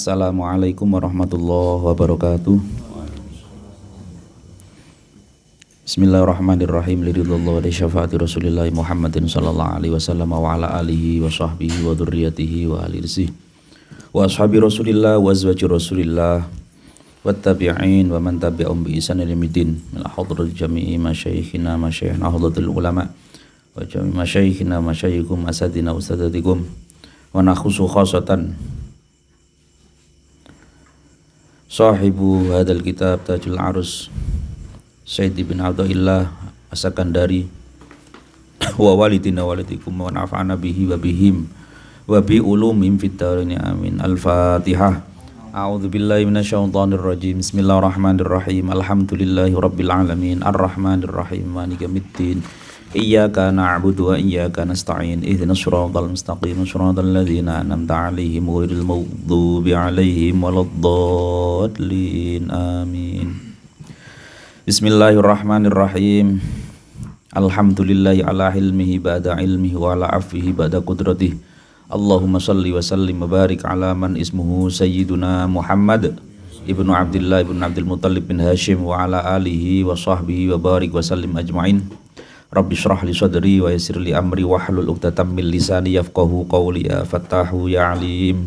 Assalamualaikum warahmatullahi wabarakatuh. Bismillahirrahmanirrahim. Liridullah wa syafaati Rasulillah Muhammadin sallallahu alaihi wasallam wa ala alihi wa sahbihi wa dzurriyyatihi wa ahli rizqih wa ashabi Rasulillah wa azwaji Rasulillah wattabi'in wa man tabi'ahum bi ihsan ila yaumil min hadratil jami'i masyayikhina masyayikhna hadratul ulama wa jami' masyayikhina masyayikhukum asadina ustadzatikum wa nakhusu khasatan sahibu hadal kitab Tajul Arus Sayyid ibn Abdullah As-Sakandari wa walidina walidikum wa nafa'ana bihi wa bihim wa bi ulumim fid darin amin. Al-Fatihah. A'udzu billahi minasyaitonir rajim. Bismillahirrahmanirrahim. Alhamdulillahi rabbil alamin arrahmanir rahim maliki yaumiddin. Iyyaka na'budu wa iyyaka nasta'in. Ihdinas siratal mustaqim, siratal ladzina an'amta 'alaihim ghairil maghdubi 'alaihim waladdallin. Amin. Bismillahirrahmanirrahim. Alhamdulillahi ala hilmihi ba'da ilmihi wa ala afihi ba'da qudratihi. Allahumma salli wa sallim wa barik ala man ismuhu Sayyiduna Muhammad ibnu Abdillah ibnu Abdul Muttalib bin Hashim wa ala alihi wa sahbihi wa barik wa sallim ajma'in. Rabbi syrah li sadri wa yassir li amri wa hlul 'uqdatam min lisani yafqahu qawli ya fattahu ya alim.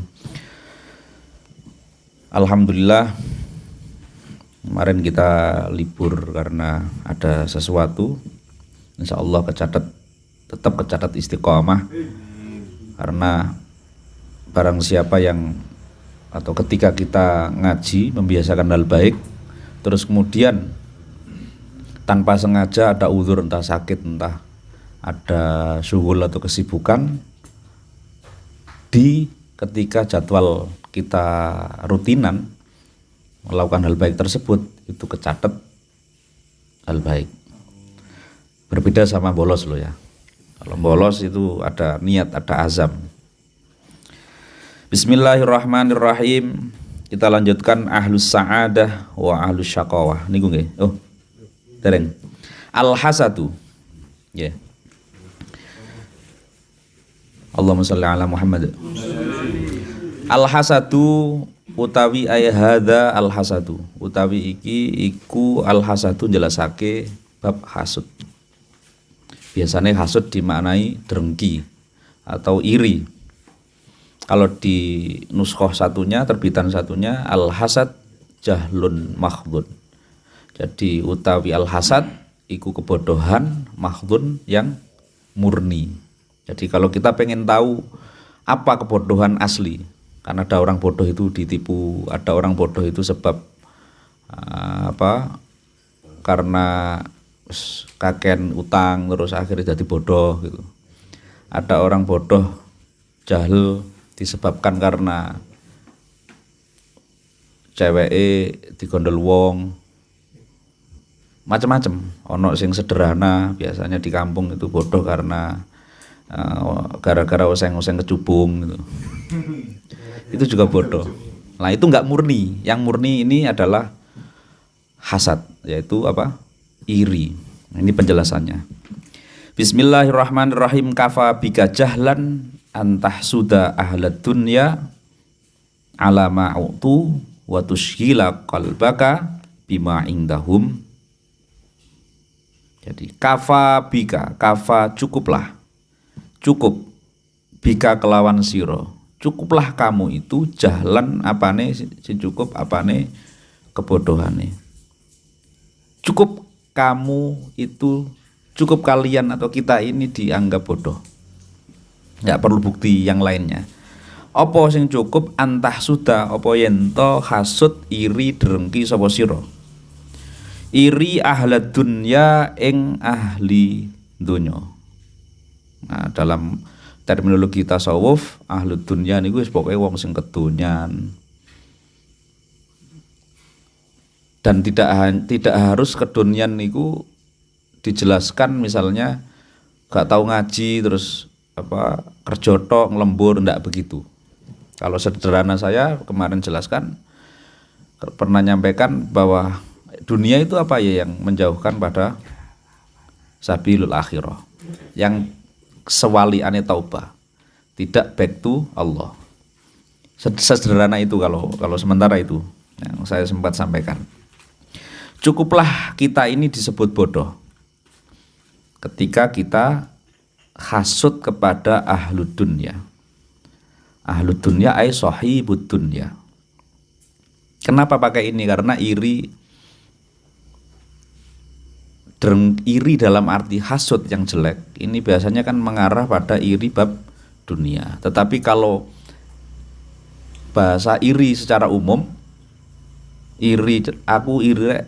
Alhamdulillah, kemarin kita libur karena ada sesuatu. Insyaallah tetap kecatat istiqomah, karena barang siapa yang atau ketika kita ngaji membiasakan hal baik terus kemudian tanpa sengaja ada uzur, entah sakit, entah ada syughul atau kesibukan, di ketika jadwal kita rutinan melakukan hal baik tersebut, itu kecatat hal baik. Berbeda sama bolos loh ya. Kalau bolos itu ada niat, ada azam. Bismillahirrahmanirrahim. Kita lanjutkan ahlus sa'adah wa ahlus syaqawah. Niku nggih. Oh. Dereng. Al-hasadu. Ya. Yeah. Allahumma shalli ala Muhammad. Al-hasadu utawi ay hadza al-hasadu. Utawi iki iku al-hasadu jelasake bab hasud. Biasanya hasud dimaknai dengki atau iri. Kalau di nuskhoh satunya, terbitan satunya, al-hasad jahlun makhdhun. Jadi utawi al-hasad iku kebodohan makhdhun yang murni. Jadi kalau kita pengen tahu apa kebodohan asli, karena ada orang bodoh itu ditipu, ada orang bodoh itu sebab karena kaken utang terus akhirnya jadi bodoh gitu. Ada orang bodoh jahil disebabkan karena ceweke digondol wong, macam-macam. Ono sing sederhana, biasanya di kampung itu bodoh karena gara-gara oseng-oseng kecubung gitu. Itu juga bodoh. Nah, itu enggak murni. Yang murni ini adalah hasad, yaitu apa? Iri. Ini penjelasannya. Bismillahirrahmanirrahim. Kafa bika jahlan antah suda ahlad dunya ala ma'utu wa tushghila qalbaka bima indahum. Jadi kafa bika, kafa cukuplah, cukup, bika kelawan siro, cukuplah kamu itu jahlan apane si cukup apane kebodohane. Cukup kamu itu, cukup kalian atau kita ini dianggap bodoh. Enggak perlu bukti yang lainnya. Apa sing cukup antah sudah apa yento hasud iri drengki sapa sira. Iri ahlad dunya ing ahli dunya. Nah, dalam terminologi tasawuf, ahlud dunya niku wis pokoke wong sing kedonyan. Dan tidak harus kedonyan niku dijelaskan misalnya gak tahu ngaji terus kerja tok nglembur, ndak begitu. Kalau sederhana saya kemarin jelaskan pernah nyampaikan bahwa dunia itu apa ya yang menjauhkan pada sabilul akhirah, yang sewaliane taubah, tidak back to Allah. Sederhana itu kalau sementara itu yang saya sempat sampaikan. Cukuplah kita ini disebut bodoh ketika kita hasud kepada ahlud dunya. Ahlud dunya ay sahibud dunya. Kenapa pakai ini? Karena iri dalam arti hasud yang jelek ini biasanya kan mengarah pada iri bab dunia. Tetapi kalau bahasa iri secara umum, aku iri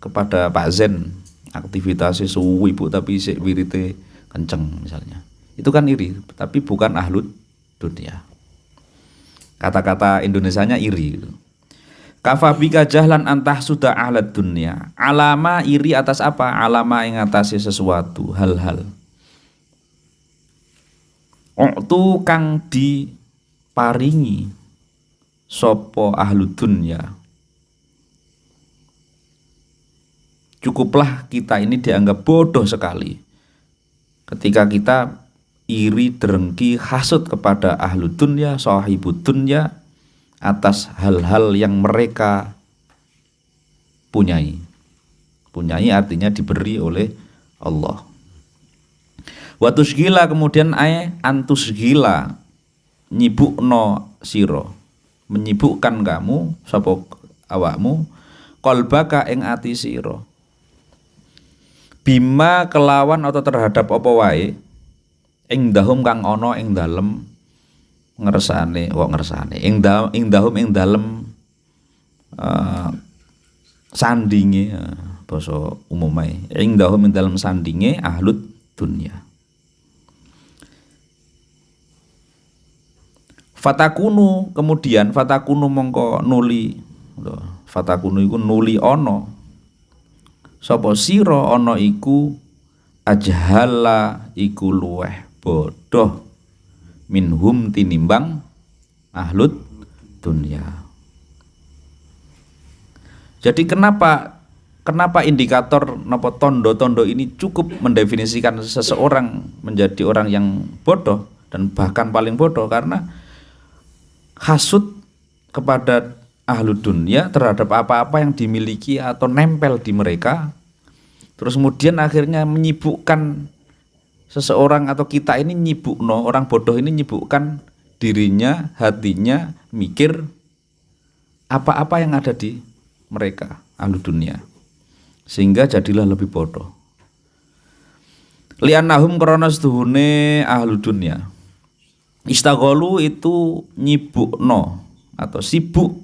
kepada Pak Zen, aktivitasnya suwi Bu tapi sik wirite kenceng misalnya. Itu kan iri, tapi bukan ahlud dunia. Kata-kata Indonesianya iri. Kafa bika jahlan antah sudah ahlad dunia. Alama iri atas apa? Alama yang atasi sesuatu, hal-hal. Oktu kang diparingi sopo ahlud dunya. Cukuplah kita ini dianggap bodoh sekali ketika kita iri, derengki, hasud kepada ahlud dunya, sahibud dunya atas hal-hal yang mereka punyai. Punyai artinya diberi oleh Allah. Watusgila kemudian antusgila nyibukno siro, menyibukkan kamu sapa awakmu qalbaka ing ati siro. Bima kelawan atau terhadap apa wae ing dahum kang ana ing dalem ngersane ing dahum ing dalem sandinge basa umume ing dahum ing dalem sandinge ahlud dunya. Fatakunu kemudian fatakunu mongko nuli, fatakunu iku nuli ana sapa sira ana iku ajhala iku luweh bodoh minhum tinimbang ahlud dunya. Jadi kenapa indikator napa tondo-tondo ini cukup mendefinisikan seseorang menjadi orang yang bodoh dan bahkan paling bodoh? Karena hasud kepada ahlud dunya terhadap apa-apa yang dimiliki atau nempel di mereka, terus kemudian akhirnya menyibukkan seseorang atau kita ini nyibukno, orang bodoh ini nyibukkan dirinya, hatinya, mikir apa-apa yang ada di mereka ahlud dunya, sehingga jadilah lebih bodoh. Li'annahum krana seduhune ahlud dunya istaghalu itu nyibukno atau sibuk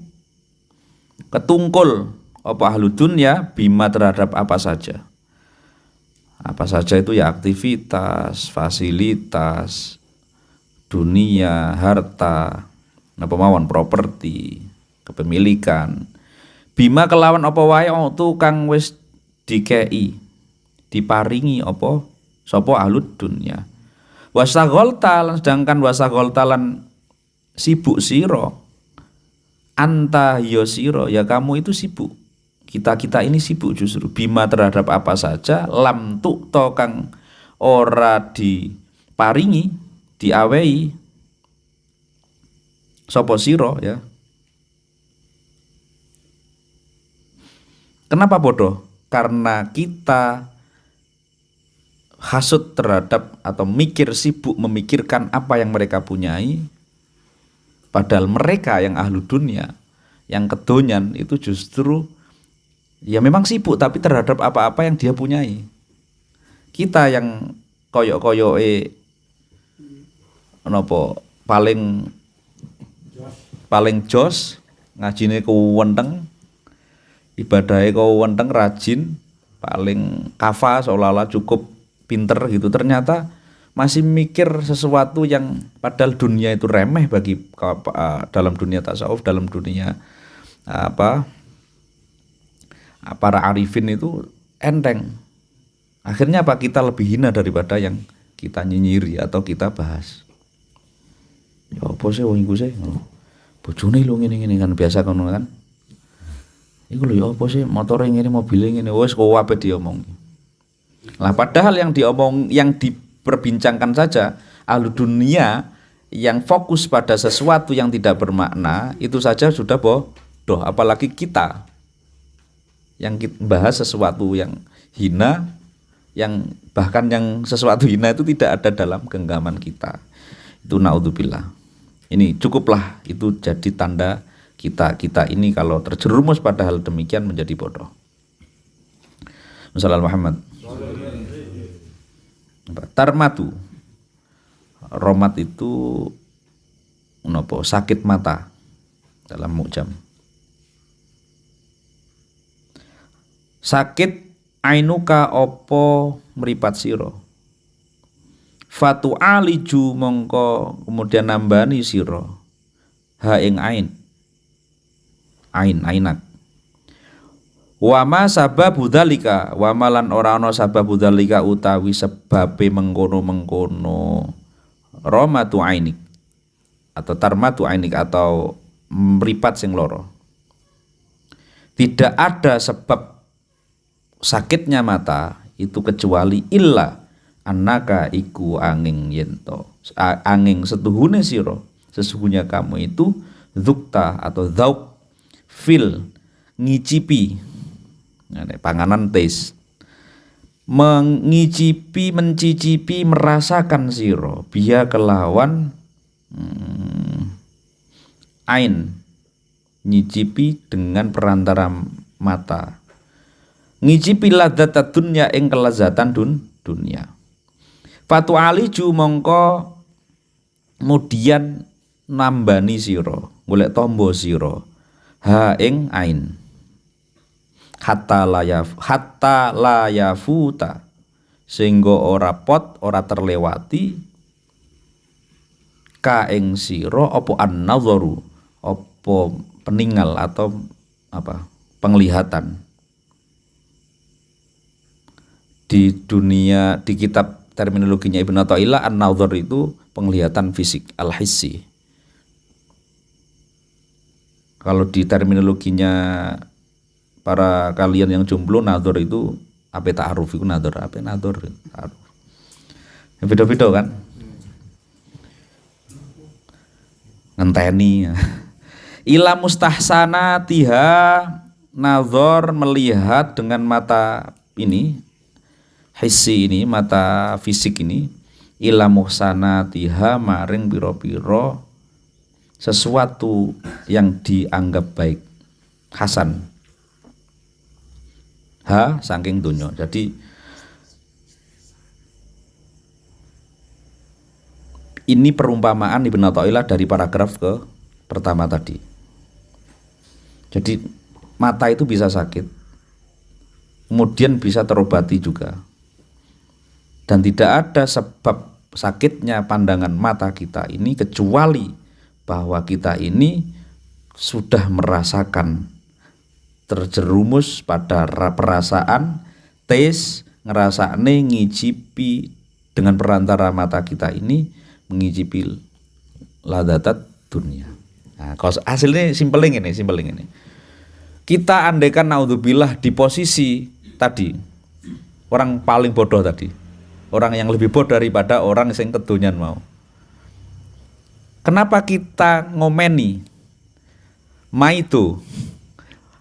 ketungkul apa ahlud dunya bima terhadap apa saja. Apa saja itu ya aktivitas, fasilitas, dunia, harta, apa mawon properti, kepemilikan. Bima kelawan apa wae itu kang wis dikei, diparingi apa sapa ahlud dunya. Wasagolta lan sedangkan wasagolta lan sibuk siro anta yo siro ya kamu itu sibuk, kita ini sibuk justru bima terhadap apa saja lam tukto kang ora diparingi diawehi sapa siro ya. Kenapa bodoh? Karena kita hasud terhadap atau sibuk memikirkan apa yang mereka punyai, padahal mereka yang ahlu dunia, yang kedonyan itu justru ya memang sibuk tapi terhadap apa-apa yang dia punyai. Kita yang koyok-koyoke napa paling jos, ngajine kuwenteng, ibadahe kuwenteng, rajin, paling kafa seolah-olah cukup pinter gitu, ternyata masih mikir sesuatu yang padahal dunia itu remeh bagi dalam dunia tasawuf, dalam dunia para arifin itu enteng. Akhirnya apa? Kita lebih hina daripada yang kita nyinyiri atau kita bahas. Ya apa sih wong iku sih? Bojone lho ngene-ngene kan biasa kono kan. Iku lho ya apa sih motore ngene, mobile ngene, wis kuwabe diomong. Lah padahal yang diperbincangkan saja ahlu dunia yang fokus pada sesuatu yang tidak bermakna itu saja sudah bodoh, apalagi kita yang bahas sesuatu yang hina, yang bahkan yang sesuatu hina itu tidak ada dalam genggaman kita. Itu naudzubillah. Ini cukuplah itu jadi tanda kita ini kalau terjerumus pada hal demikian menjadi bodoh. Sallallahu Muhammad. Tarmatu. Romat itu nopo sakit mata dalam mu'jam. Sakit ainuka opo meripat siro. Fatu aliju mongko kemudian nambani siro. Ha ing ainak. Wama sababu dzalika, wamalan ora ana sababu dzalika utawi sebabe mengkono-mengkono romatu ainik atau tarmatu ainik atau mripat sing loro. Tidak ada sebab sakitnya mata itu kecuali illa annaka iku angin yento angin setuhune sira, sesungguhnya kamu itu dzukta atau dzauq fil ngicipi panganan tes, mencicipi merasakan siro biya kelawan ain, nyicipi dengan perantara mata, ngicipi ladzat dunya ing kelezatan dunia. Fatu aliju mongko kemudian nambani siro, golek tombo siro ha ing ain hatta layafuta sehingga ora ora terlewati ka ing sira apa an-nazaru apa peninggal atau apa penglihatan. Di dunia di kitab terminologinya Ibnu Athaillah an-nazar itu penglihatan fisik al-hissi. Kalau di terminologinya para kalian yang jomblo, nador itu apa ta'aruf itu nador, apa nador ta'aruf. Beda-beda kan? Ngenteni. Ila mustahsanatiha, nador melihat dengan mata ini, hissi ini, mata fisik ini, ila muhsanatiha maring piro-piro sesuatu yang dianggap baik, hasan. Saking dunya. Jadi ini perumpamaan Ibnu Athaillah dari paragraf ke pertama tadi. Jadi mata itu bisa sakit, kemudian bisa terobati juga. Dan tidak ada sebab sakitnya pandangan mata kita ini kecuali bahwa kita ini sudah merasakan terjerumus pada perasaan tes ngerasane ngicipi dengan perantara mata kita ini mengicipi ladatat dunia. Nah, hasilnya simpel ini. Kita andaikan naudzubillah di posisi tadi orang paling bodoh tadi, orang yang lebih bodoh daripada orang yang kedonyan mau. Kenapa kita ngomeni maitu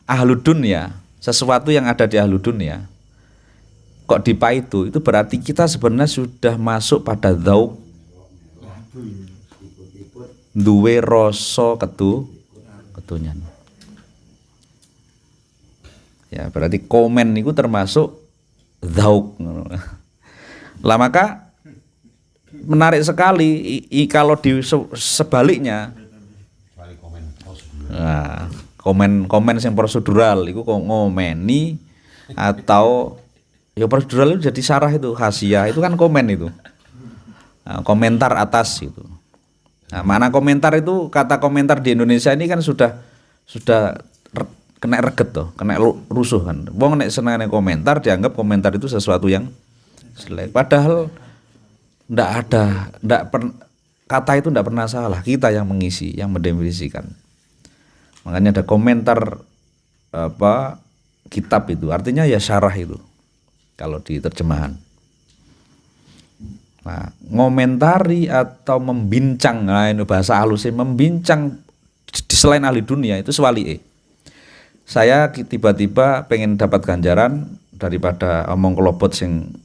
ahlu dunia, sesuatu yang ada di ahlu dunia kok dipaitu, itu berarti kita sebenarnya sudah masuk pada dzauq duwe rasa kedonyan. Ya, berarti komen itu termasuk dzauq. Lah maka menarik sekali kalau di sebaliknya. Nah, komen yang prosedural itu kok ngomeni atau ya prosedural itu jadi syarah itu hasiah itu kan komen itu. Nah, komentar atas itu. Nah, mana komentar itu kata komentar di Indonesia ini kan sudah kena reget tuh, kena rusuh kan. Wong nek senengane komentar dianggap komentar itu sesuatu yang jelek. Padahal kata itu ndak pernah salah. Kita yang mengisi, yang mendefinisikan. Makanya ada komentar kitab itu artinya ya syarah itu kalau di terjemahan. Nah, ngomentari atau membincang, nah ini bahasa halusnya, membincang di selain ahli dunia itu sewali. Saya tiba-tiba pengen dapat ganjaran daripada omong kelopot sing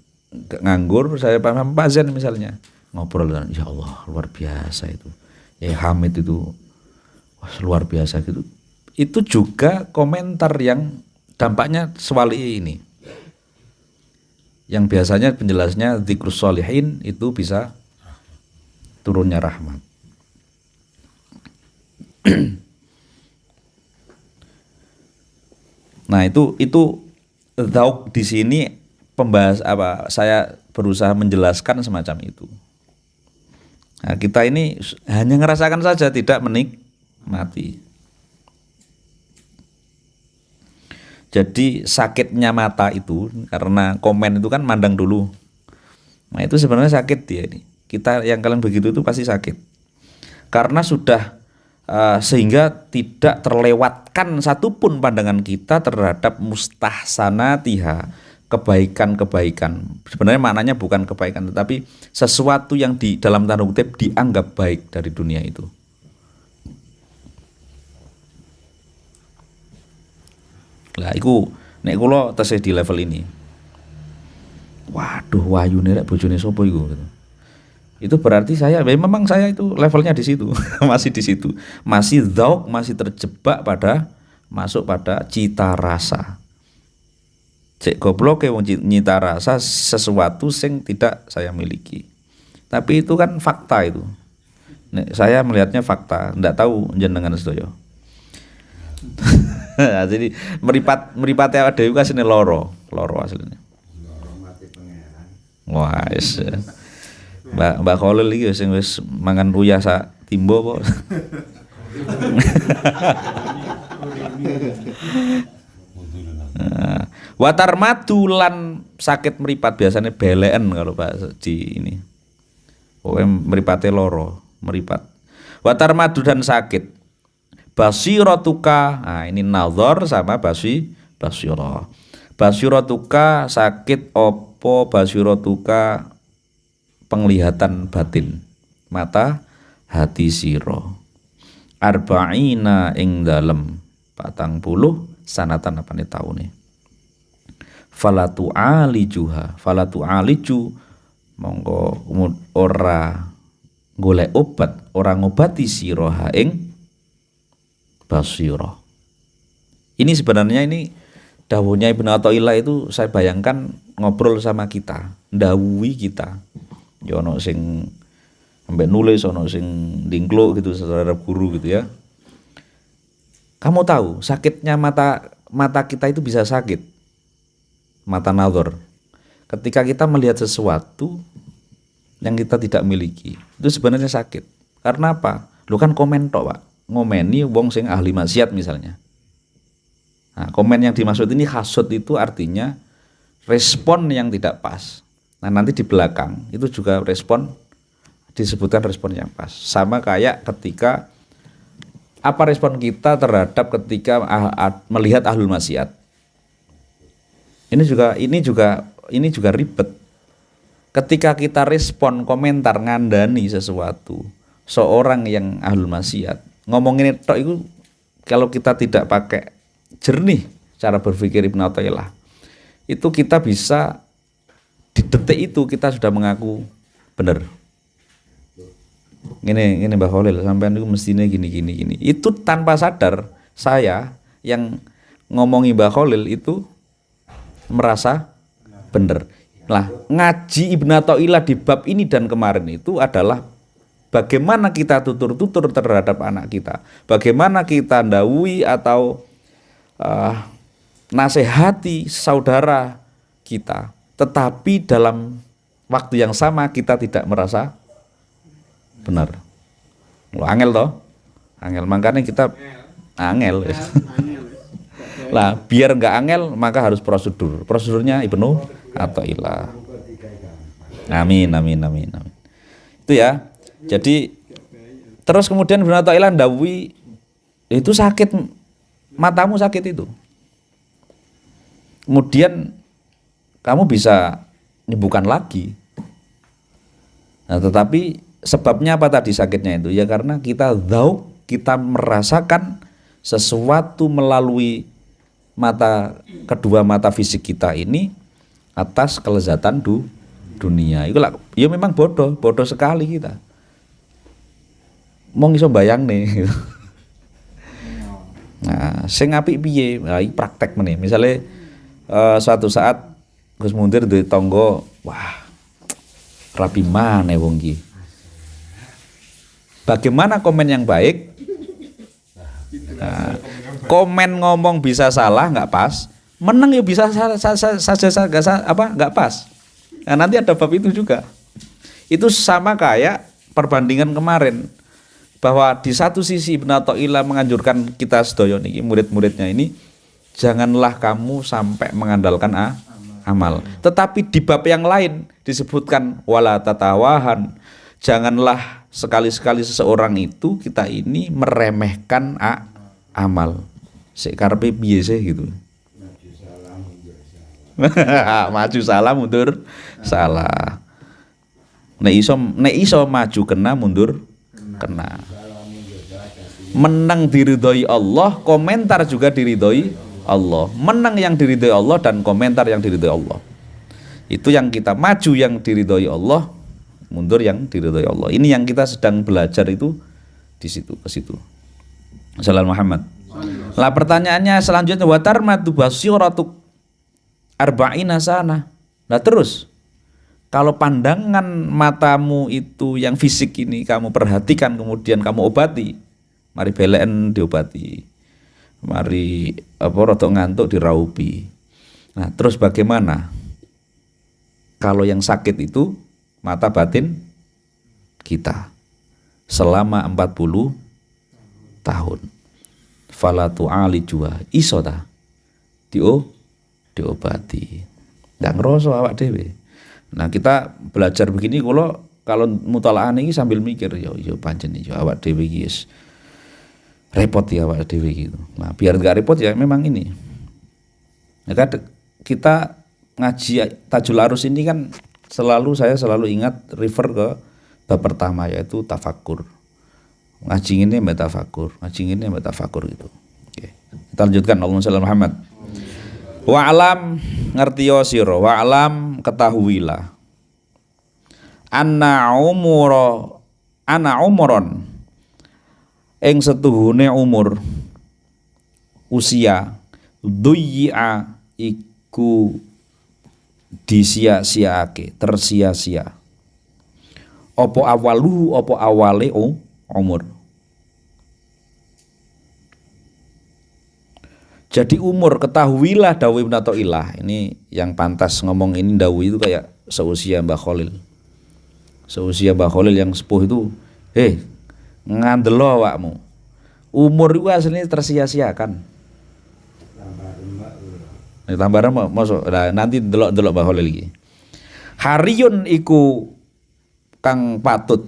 nganggur, saya paham Pak Zen misalnya ngobrol dengan ya Allah luar biasa itu. Ya Hamid itu wah, luar biasa gitu. Itu juga komentar yang dampaknya sewali ini. Yang biasanya penjelasnya dzikrus sholihin itu bisa turunnya rahmat. Nah, itu dzauk di sini pembahas apa saya berusaha menjelaskan semacam itu. Nah, kita ini hanya ngerasakan saja tidak menikmati. Jadi sakitnya mata itu karena komen itu kan mandang dulu. Nah itu sebenarnya sakit dia ini. Kita yang kalian begitu itu pasti sakit. Karena sudah sehingga tidak terlewatkan satupun pandangan kita terhadap mustahsanatiha, kebaikan-kebaikan. Sebenarnya maknanya bukan kebaikan tetapi sesuatu yang di dalam tanda kutip dianggap baik dari dunia itu. Lah iku nek kula tesih di level ini. Waduh wayune rek bojone sapa iku gitu. Itu berarti saya memang saya itu levelnya di situ, masih di situ. Masih dzauk, masih terjebak pada masuk pada cita rasa. Cek goblok wong nyita rasa sesuatu sing tidak saya miliki. Tapi itu kan fakta itu. Nek saya melihatnya fakta, ndak tahu jenengan sedaya. Nah, jadi meripate awake dhewe kasine loro asline. Wah, wis. Mbak Kholil iki sing wis mangan ruyah sak timbo kok. Nah, watar madu lan sakit meripat biasanya beleken kalau Pak di ini. Pokoknya meripate loro, meripat. Watar madu dan sakit. Basiratuka, nah ini nazar sama basirah. Basiratuka sakit opo basiratuka penglihatan batin mata hati siro. Arba'ina ing dalem 40 sanatan apane taune. Falatu aliju monggo ora golek obat, ora ngobati sira ing basirah. Ini sebenarnya ini dawuhnya Ibnu Athaillah itu saya bayangkan ngobrol sama kita, ndawuhi kita. Ya ono sing sampai nulis, ono sing dingkluk gitu saudara guru gitu ya. Kamu tahu sakitnya mata kita itu bisa sakit. Mata nazar. Ketika kita melihat sesuatu yang kita tidak miliki, itu sebenarnya sakit. Karena apa? Lu kan komen tok, Pak. Ngomeni wong sing ahli maksiat misalnya. Nah, komen yang dimaksud ini hasud itu artinya respon yang tidak pas. Nah, nanti di belakang itu juga respon disebutkan respon yang pas. Sama kayak ketika apa respon kita terhadap ketika melihat ahlul maksiat. Ini juga ribet. Ketika kita respon komentar ngandani sesuatu seorang yang ahlul maksiat, ngomongin itu kalau kita tidak pakai jernih cara berpikir Ibnu Athaillah, itu kita bisa di detik itu kita sudah mengaku benar. Gini Mbak Kholil, sampean itu mestinya gini. Itu tanpa sadar saya yang ngomongi Mbak Kholil itu merasa benar. Lah, ngaji Ibnu Athaillah di bab ini dan kemarin itu adalah bagaimana kita tutur-tutur terhadap anak kita, bagaimana kita ndawuhi atau nasihati saudara kita, tetapi dalam waktu yang sama kita tidak merasa benar. Angel toh? Angel, makanya kita angel. Lah, biar enggak angel maka harus prosedur. Prosedurnya Ibnu Athaillah. Amin. Itu ya. Jadi terus kemudian Ibnu Athaillah ndawuhi itu sakit, matamu sakit itu. Kemudian kamu bisa nyembuhkan lagi. Nah, tetapi sebabnya apa tadi sakitnya itu? Ya karena kita kita merasakan sesuatu melalui kedua mata fisik kita ini atas kelezatan dunia. Itulah ya memang bodoh sekali kita. Mong iso bayang nih. Nah, sing apik piye? Nah, iki praktek meneh. Misale suatu saat Gus Muntir duwe tangga, wah, rapi maneh wong iki. Bagaimana komen yang baik? Nah, komen ngomong bisa salah nggak pas, menang ya bisa nggak pas. Nah, nanti ada bab itu juga. Itu sama kayak perbandingan kemarin, bahwa di satu sisi Ibnu Athaillah menganjurkan kita sedaya niki murid-muridnya ini janganlah kamu sampai mengandalkan amal. Tetapi di bab yang lain disebutkan wala tatawahan, janganlah sekali-sekali seseorang itu kita ini meremehkan amal. Sik karepe piye sih gitu. Maju salah mundur salah. Nek iso maju kena mundur kena. Menang diridhoi Allah, komentar juga diridhoi Allah. Menang yang diridhoi Allah dan komentar yang diridhoi Allah. Itu yang kita maju yang diridhoi Allah, mundur yang diridhoi Allah. Ini yang kita sedang belajar itu di situ ke situ. Sallallahu Muhammad. Lah pertanyaannya selanjutnya watarmatu basyiratuk arba'ina sana. Nah terus kalau pandangan matamu itu yang fisik ini kamu perhatikan kemudian kamu obati, mari belen diobati, mari rada ngantuk diraupi. Nah terus bagaimana kalau yang sakit itu mata batin kita selama 40 tahun? Fala tu'alijua iso ta diobati. Ndak ngroso awak dhewe. Nah, kita belajar begini kalau mutalaah ini sambil mikir ya pancen ya awak dhewe iki wis repot ya awak dhewe gitu. Nah, biar enggak repot ya memang ini. Ya kan kita ngaji Tajul Arus ini kan saya selalu ingat refer ke bab pertama yaitu tafakur. Ngaji ini metafakur gitu. Oke. Kita lanjutkan Allahumma shalli Muhammad. Wa alam ngerti yo sira, wa alam ketahuilah. Ana umuron ing setuhune umur usia duyya iku disia-siake, tersia-sia. Apa awaluhu apa awale umur. Jadi umur ketahuilah dawuh Ibnu Athaillah. Ini yang pantas ngomong ini dawuh itu kayak seusia Mbah Khalil. Seusia Mbah Khalil yang sepuh itu, ngandelo awakmu. Umur itu aslinya tersia-siakan. Tambaran mosok. Nah, nanti delok Mbah Khalil iki. Hariyun iku kang patut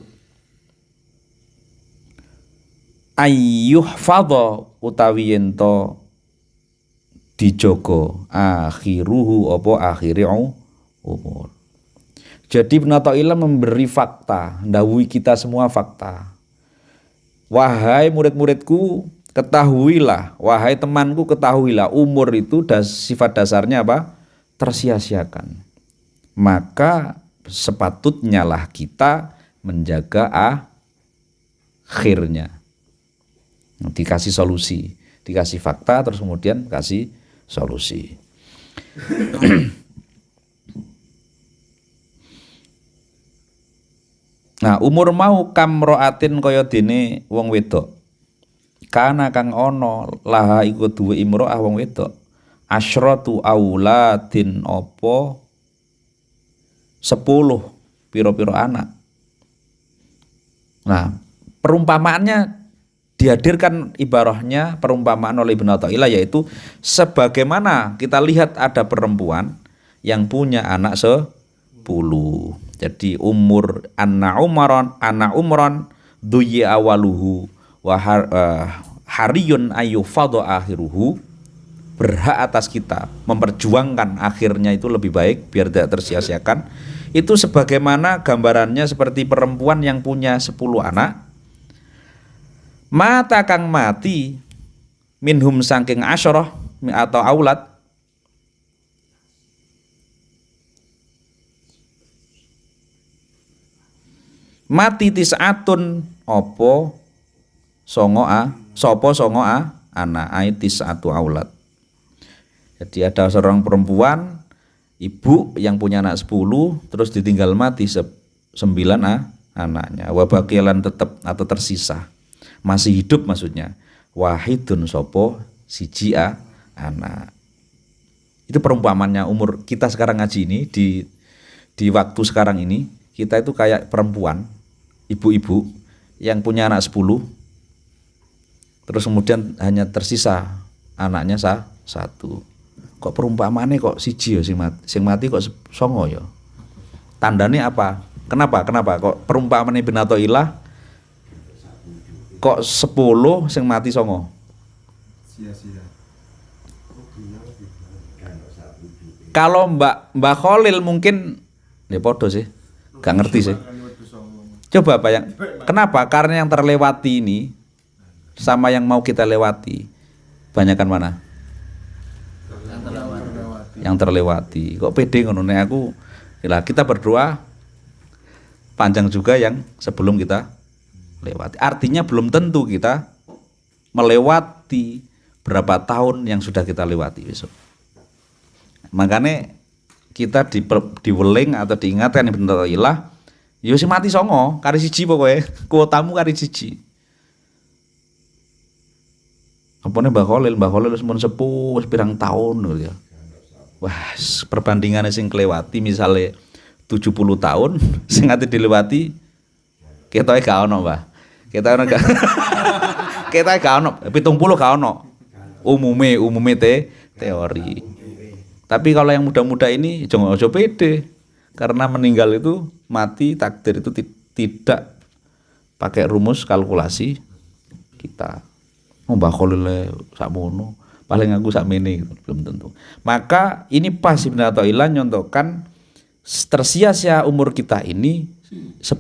ayyuh fadha utawi ento dijogo akhiruhu apa akhiri umur. Jadi Ibnu Athaillah memberi fakta, ndawuhi kita semua fakta. Wahai murid-muridku, ketahuilah, wahai temanku ketahuilah, umur itu sifat dasarnya apa? Tersia-siakan. Maka sepatutnya lah kita menjaga akhirnya. Dikasih solusi, dikasih fakta terus kemudian kasih solusi. Nah, umur mau kamroatin kaya dene wong wedok. Kana kang ana laha iku duwe imroah wong wedok. Asyratu auladin apa 10 piro-piro anak. Nah, perumpamaannya dihadirkan ibarahnya perumpamaan oleh Ibnu Athaillah yaitu sebagaimana kita lihat ada perempuan yang punya anak 10. Jadi umur anak umron duyi awaluhu wa hariyun ayyufadha akhiruhu, berhak atas kita memperjuangkan akhirnya itu lebih baik biar tidak tersia-siakan. Itu sebagaimana gambarannya seperti perempuan yang punya 10 anak. Mata kang mati minhum saking asyarah atau aulad mati tis'atun opo songo anak tis'atu aulad. Jadi ada seorang perempuan ibu yang punya anak 10 terus ditinggal mati 9 anaknya. Wabakilan tetap atau tersisa masih hidup maksudnya wahidun sopo siji anak. Itu perumpamannya umur kita sekarang ngaji ini di waktu sekarang ini kita itu kayak perempuan ibu-ibu yang punya anak 10 terus kemudian hanya tersisa anaknya satu. Kok perumpamannya kok siji ya sing mati kok songo ya. Tandane apa? Kenapa kok perumpamannya Ibnu Athaillah kok 10 sing mati songo? Sia-sia. Kalau Mbak Khalil mungkin ya podo sih. Gak ngerti sih. Coba bayang. Kenapa? Karena yang terlewati ini sama yang mau kita lewati banyakan mana? Yang terlewati. Kok pede ngono nek aku lah kita berdoa panjang juga yang sebelum kita lewati. Artinya belum tentu kita melewati berapa tahun yang sudah kita lewati besok. Makanya kita diweling atau diingatkan Ibnu Athaillah yo sing mati songo, kari siji pokoke. Kuotamu kari siji. Apane Mbak Khalil wis mun sepuh wis pirang tahun lho ya. Wah, perbandingannya sing kelewati misalnya 70 tahun sing ati dilewati ketoke gak ono, Mbah. Ketoke gak ketoke gak ono, 70 gak ono. Umume teori. Tapi kalau yang muda-muda ini jangan ojo pede. Karena meninggal itu mati takdir itu tidak pakai rumus kalkulasi kita. Oh Mbah Khalil sakmono, paling aku sakmene gitu, belum tentu. Maka ini pas Ibnu Athaillah nyontohkan tersia-sia umur kita ini 10.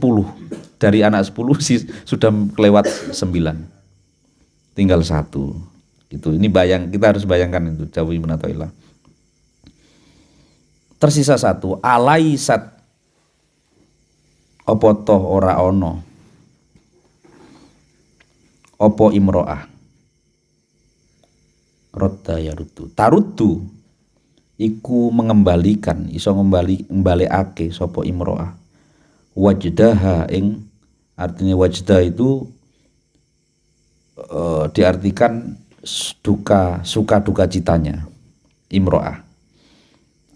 Dari anak 10 sudah kelewat 9. Tinggal 1. Itu ini kita harus bayangkan itu jauh Ibnu Athaillah. Tersisa 1 alaisat opo toh ora ono opo imro'ah rodda ya rutu tarutu iku mengembalikan iso ngembaliake sopo imro'ah wajdaha ing artinya wajdah itu diartikan suka duka citanya imro'ah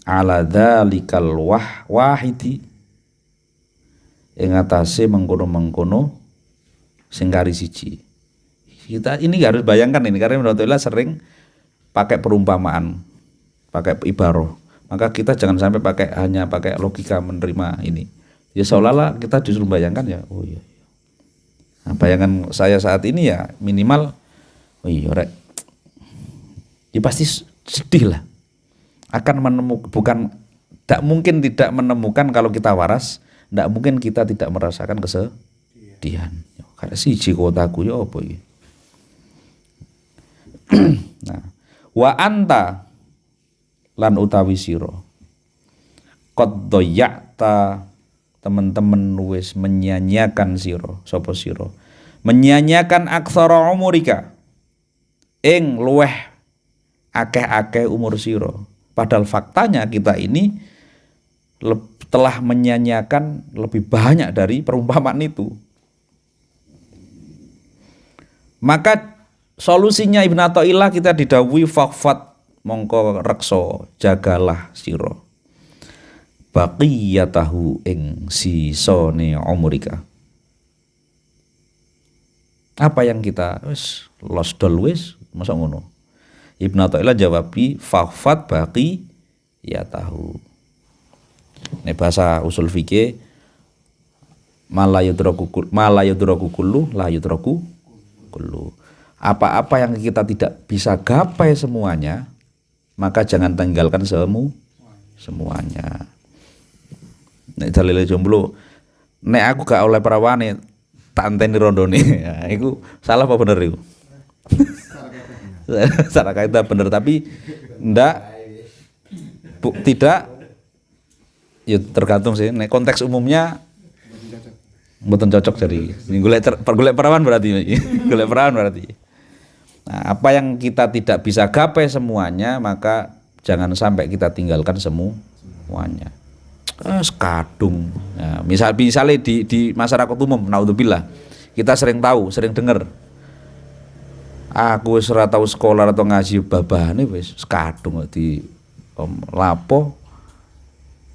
ala dzalikal wahidi ing atase mengkono-mengkono sing kari siji. Kita ini harus bayangkan ini karena Ibnu Athaillah sering pakai perumpamaan, pakai ibaroh. Maka kita jangan sampai hanya pakai logika menerima ini. Ya seolah-olah kita disuruh bayangkan ya, oh iya. Nah, bayangan saya saat ini ya minimal oh iya rek. Ya pasti sedih lah. Akan menemukan tidak mungkin tidak menemukan kalau kita waras, tidak mungkin kita tidak merasakan kesedihan. Karena siji kotaku ya apa iki. Nah, wa anta lan utawi sira qad doyakta teman-teman wis menyanyiakan sira sapa sira menyanyiakan aksara umurika ing luweh akeh-akeh umur sira. Padahal faktanya kita ini telah menyanyiakan lebih banyak dari perumpamaan itu. Maka solusinya Ibnu Athaillah kita didhawuhi faqfat mongko reksa jagalah sira baqiyatahu ing sisone umurika. Apa yang kita wis lost dol wis masa ngono. Ibnu Athaillah jawabi faqfat baqiyatahu. Nek bahasa usul fikih malayadraku kullu la yudraku kullu. Apa-apa yang kita tidak bisa gapai semuanya, maka jangan tinggalkan semuanya. Nek dalile jomblo, nek aku gak oleh perawane tak enteni rondone. Ya, iku salah apa bener iku? Secara kaidah bener tapi ndak tidak ya tergantung sih. Nek konteks umumnya mboten cocok jadi. Golek perawan berarti. Golek perawan berarti. Nah, apa yang kita tidak bisa gapai semuanya, maka jangan sampai kita tinggalkan semuanya. Sekadung. Ya, misalnya di masyarakat umum, naudzubillah, kita sering tahu, sering dengar. Aku wis ora tau sekolah atau ngaji babane wis sekadung di lapo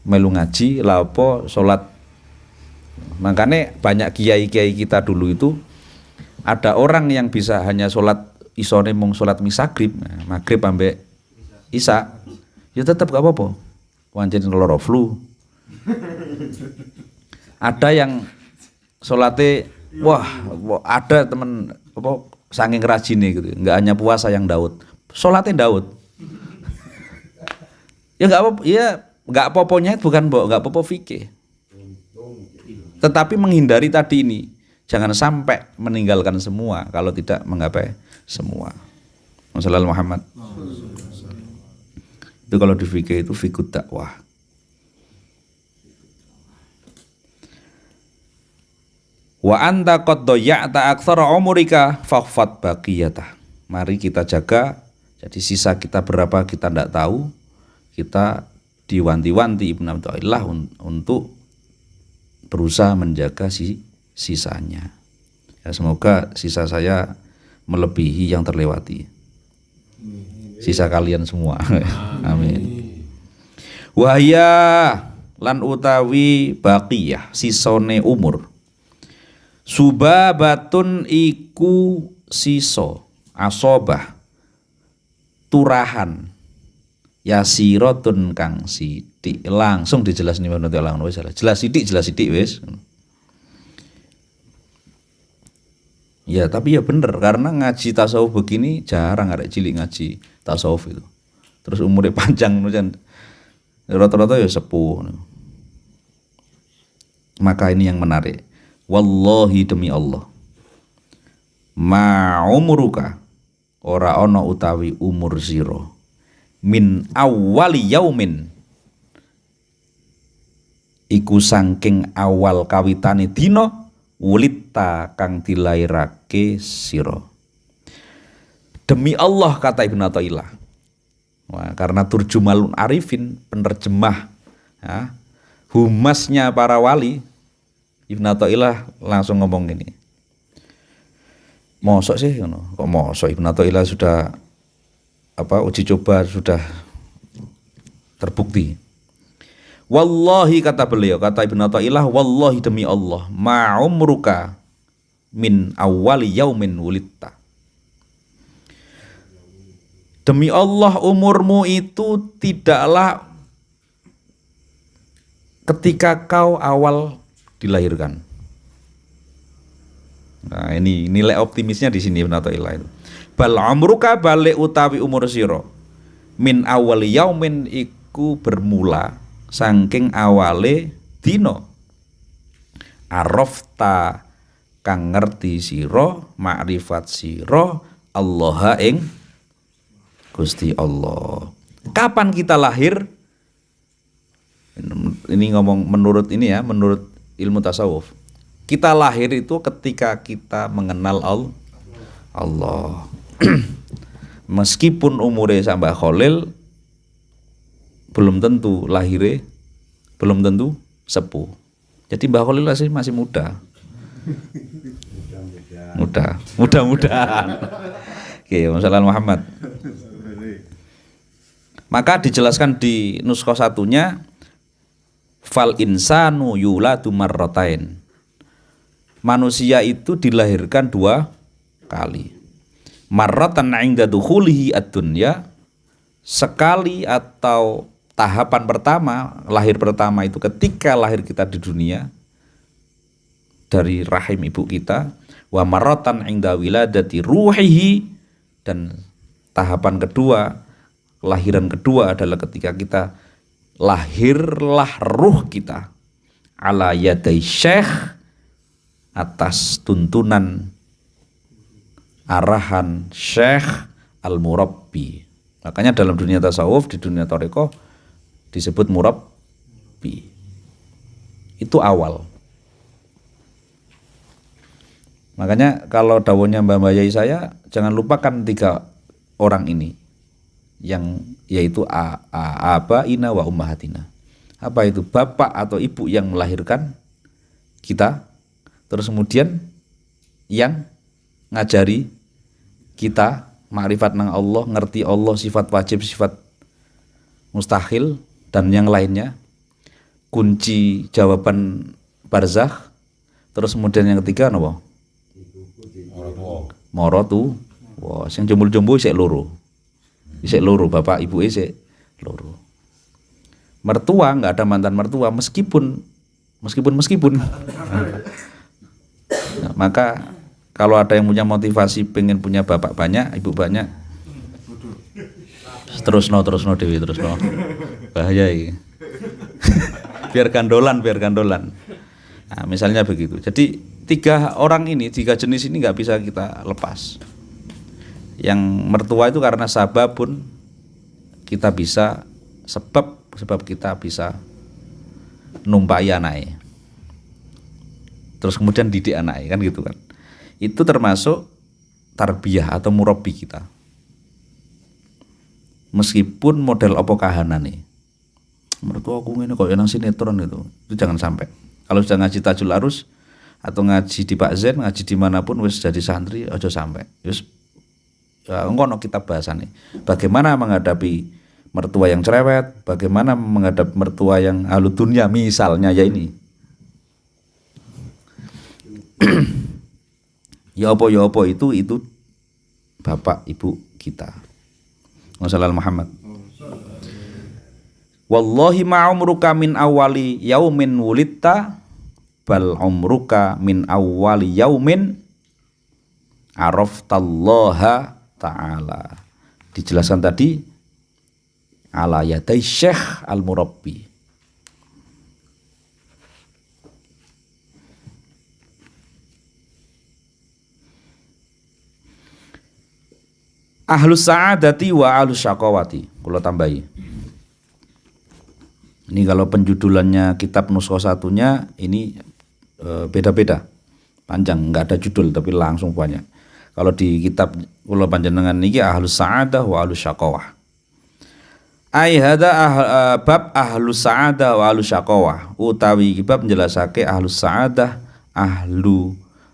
melu ngaji, lapo salat. Makanya banyak kiai-kiai kita dulu itu ada orang yang bisa hanya salat isone mung salat maghrib, maghrib ambek isya. Ya tetap gak apa-apa. Pancen loro flu. Ada yang salate wah ada temen apa saking rajine gitu. Enggak hanya puasa yang Daud. Salatnya Daud. Ya enggak apa ya enggak apa-apanya bukan enggak apa-apa fikih. Tetapi menghindari tadi ini. Jangan sampai meninggalkan semua kalau tidak menggapai semua. Wassalamualaikum Muhammad. Itu kalau di fikih itu fikih dakwah. Wa anta qad dhayya'ta aktsara umrika faghfad baqiyatah. Mari kita jaga. Jadi sisa kita berapa kita tidak tahu. Kita diwanti-wanti Ibnu Athaillah untuk berusaha menjaga sisanya. Ya, semoga sisa saya melebihi yang terlewati. Sisa kalian semua. Amin. Wahya lan utawi baqiyah sisone umur. Subabatun iku siso asobah turahan yasiratun kang sithik. Langsung dijelasni menurut Allah wis jelas sithik wis. Ya tapi ya bener karena ngaji tasawuf begini jarang arek cilik ngaji tasawuf itu. Terus umurnya panjang kan rata-rata ya sepuh. Maka ini yang menarik. Wallahi demi Allah. Ma umuruka ora ana utawi umur sira min awwali yaumin iku saking awal kawitane dina wulitta kang dilairake sira. Demi Allah kata Ibnu Athaillah. Wah, karena turjumalun arifin penerjemah ya, humasnya para wali Ibnu Athaillah langsung ngomong gini. Mosok sih ngono. Kok mosok Ibnu Athaillah sudah uji coba sudah terbukti. Wallahi kata beliau, kata Ibnu Athaillah, wallahi demi Allah, ma umruka min awwali yaumin wulitta. Demi Allah umurmu itu tidaklah ketika kau awal dilahirkan. Nah, ini nilai optimisnya di sini Ibnu Athaillah itu. Bal umruka balik utawi umur sira min awal yaumin iku bermula saking awale dina arafta kang ngerti sira makrifat sira Allah ing Gusti Allah. Kapan kita lahir? Ini ngomong menurut ini ya, menurut ilmu tasawuf. Kita lahir itu ketika kita mengenal Allah. Meskipun umurnya sampai Khalil belum tentu lahirnya belum tentu sepuh. Jadi Mbah Khalil masih muda. Mudah-mudahan. Oke, wassalamualaikum Muhammad. Maka dijelaskan di nuskah satunya fal insanu yuladu marratain. Manusia itu dilahirkan 2 kali. Marratan 'inda dukhulihi ad-dunya, sekali atau tahapan pertama, lahir pertama itu ketika lahir kita di dunia dari rahim ibu kita, wa marratan 'inda wiladati ruhihi, dan tahapan kedua, kelahiran kedua adalah ketika kita lahirlah ruh kita ala yadai syekh, atas tuntunan arahan syekh al-murabbi. Makanya dalam dunia tasawuf, di dunia thariqah disebut murabbi. Itu awal. Makanya kalau dawuhnya Mbah Yai saya, jangan lupakan 3 orang ini, yang yaitu abaina wa ummahatina. Apa itu? Bapak atau ibu yang melahirkan kita, terus kemudian yang ngajari kita makrifat nang Allah, ngerti Allah, sifat wajib, sifat mustahil, dan yang lainnya, kunci jawaban barzakh. Terus kemudian yang ketiga apa? Morotu. Wah, sing jomblo-jomblo isih loro. Isih loro, bapak ibu isih loro. Mertua enggak ada mantan mertua meskipun. Nah, maka kalau ada yang punya motivasi pengen punya bapak banyak, ibu banyak, terus no Dewi, terus no. Bahaya ini. biar gandolan. Nah, misalnya begitu. Jadi 3 orang ini, 3 jenis ini nggak bisa kita lepas. Yang mertua itu karena sababun kita bisa, sebab kita bisa numpai anaknya. Terus kemudian didik anaknya, kan gitu kan. Itu termasuk tarbiyah atau murabbi kita. Meskipun model apa kahanane. Mertua aku ngene kok nang sinetron itu jangan sampai. Kalau sudah ngaji Tajul Arus atau ngaji di Pak Zen, ngaji dimanapun wis jadi santri aja sampai. Wis ya ngono kita bahasan nih. Bagaimana menghadapi mertua yang cerewet, bagaimana menghadapi mertua yang ahlu dunya misalnya ya ini. ya apa itu bapak ibu kita. Wassalamualaikum Muhammad. Wallahi ma umruka min awali yaumin wulidta bal umruka min awali yaumin araftallaha ta'ala. Dijelaskan tadi ala yadai syekh al-murabbi. Ahlus sa'adati wa ahlus syaqawati. Kalau tambahi. Ini kalau penjudulannya kitab nuskha satunya ini beda-beda. Panjang, enggak ada judul tapi langsung banyak. Kalau di kitab kula panjenengan niki ahlus sa'adah wa ahlus syaqawah. Ai hada bab ahlus sa'adah wa ahlus syaqawah. Utawi iki bab menjelasake ahlus sa'adah,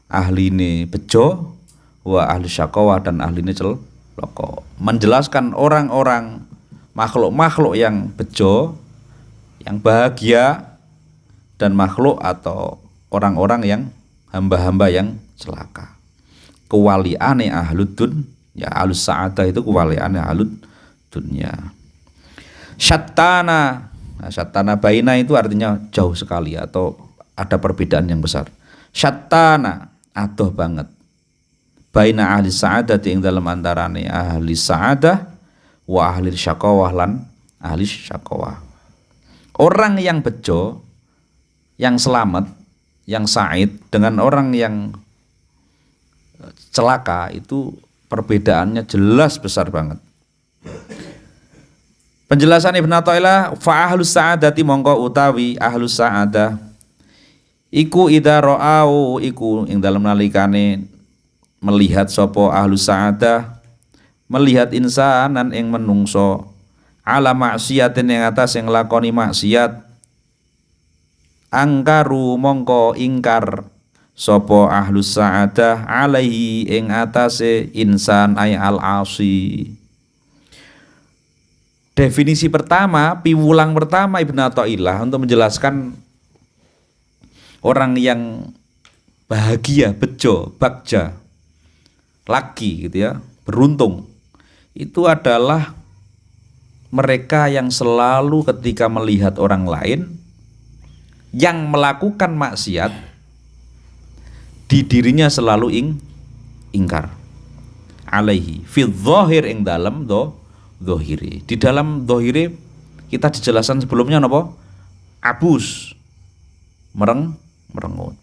ahline bejo, wa ahlus syaqawah dan ahline celaka. Menjelaskan orang-orang makhluk-makhluk yang bejo, yang bahagia, dan makhluk atau orang-orang yang hamba-hamba yang celaka. Kewaliane ahlud dun, ya ahlus sa'adah itu kewaliane ahlud dunya. Syattana, nah, syattana baina itu artinya jauh sekali atau ada perbedaan yang besar. Syattana adoh banget. Baina ahli sa'adah ing dalam antarane ahli sa'adah wa ahli syaqawah lan ahli syaqawah. Orang yang bejo, yang selamat, yang sa'id dengan orang yang celaka itu perbedaannya jelas besar banget. Penjelasan Ibnu Athaillah, fa ahlus sa'adati mongko utawi ahlus sa'adah iku idza ra'au iku ing dalem nalikane melihat sapa ahlus sa'adah, melihat insanan ing menungso ala maksiatin ing atas ing lakoni maksiat, angkaru mongko ingkar sapa ahlus sa'adah alaihi ing atase insan ay al-asi. Definisi pertama, piwulang pertama Ibnu Athaillah untuk menjelaskan orang yang bahagia, bejo, bagja, laki gitu ya, beruntung. Itu adalah mereka yang selalu ketika melihat orang lain yang melakukan maksiat, di dirinya selalu ingkar. Alaihi fi dzahir ing dalam dzahiri. Di dalam dzahiri kita dijelaskan sebelumnya napa? Abus. merengut.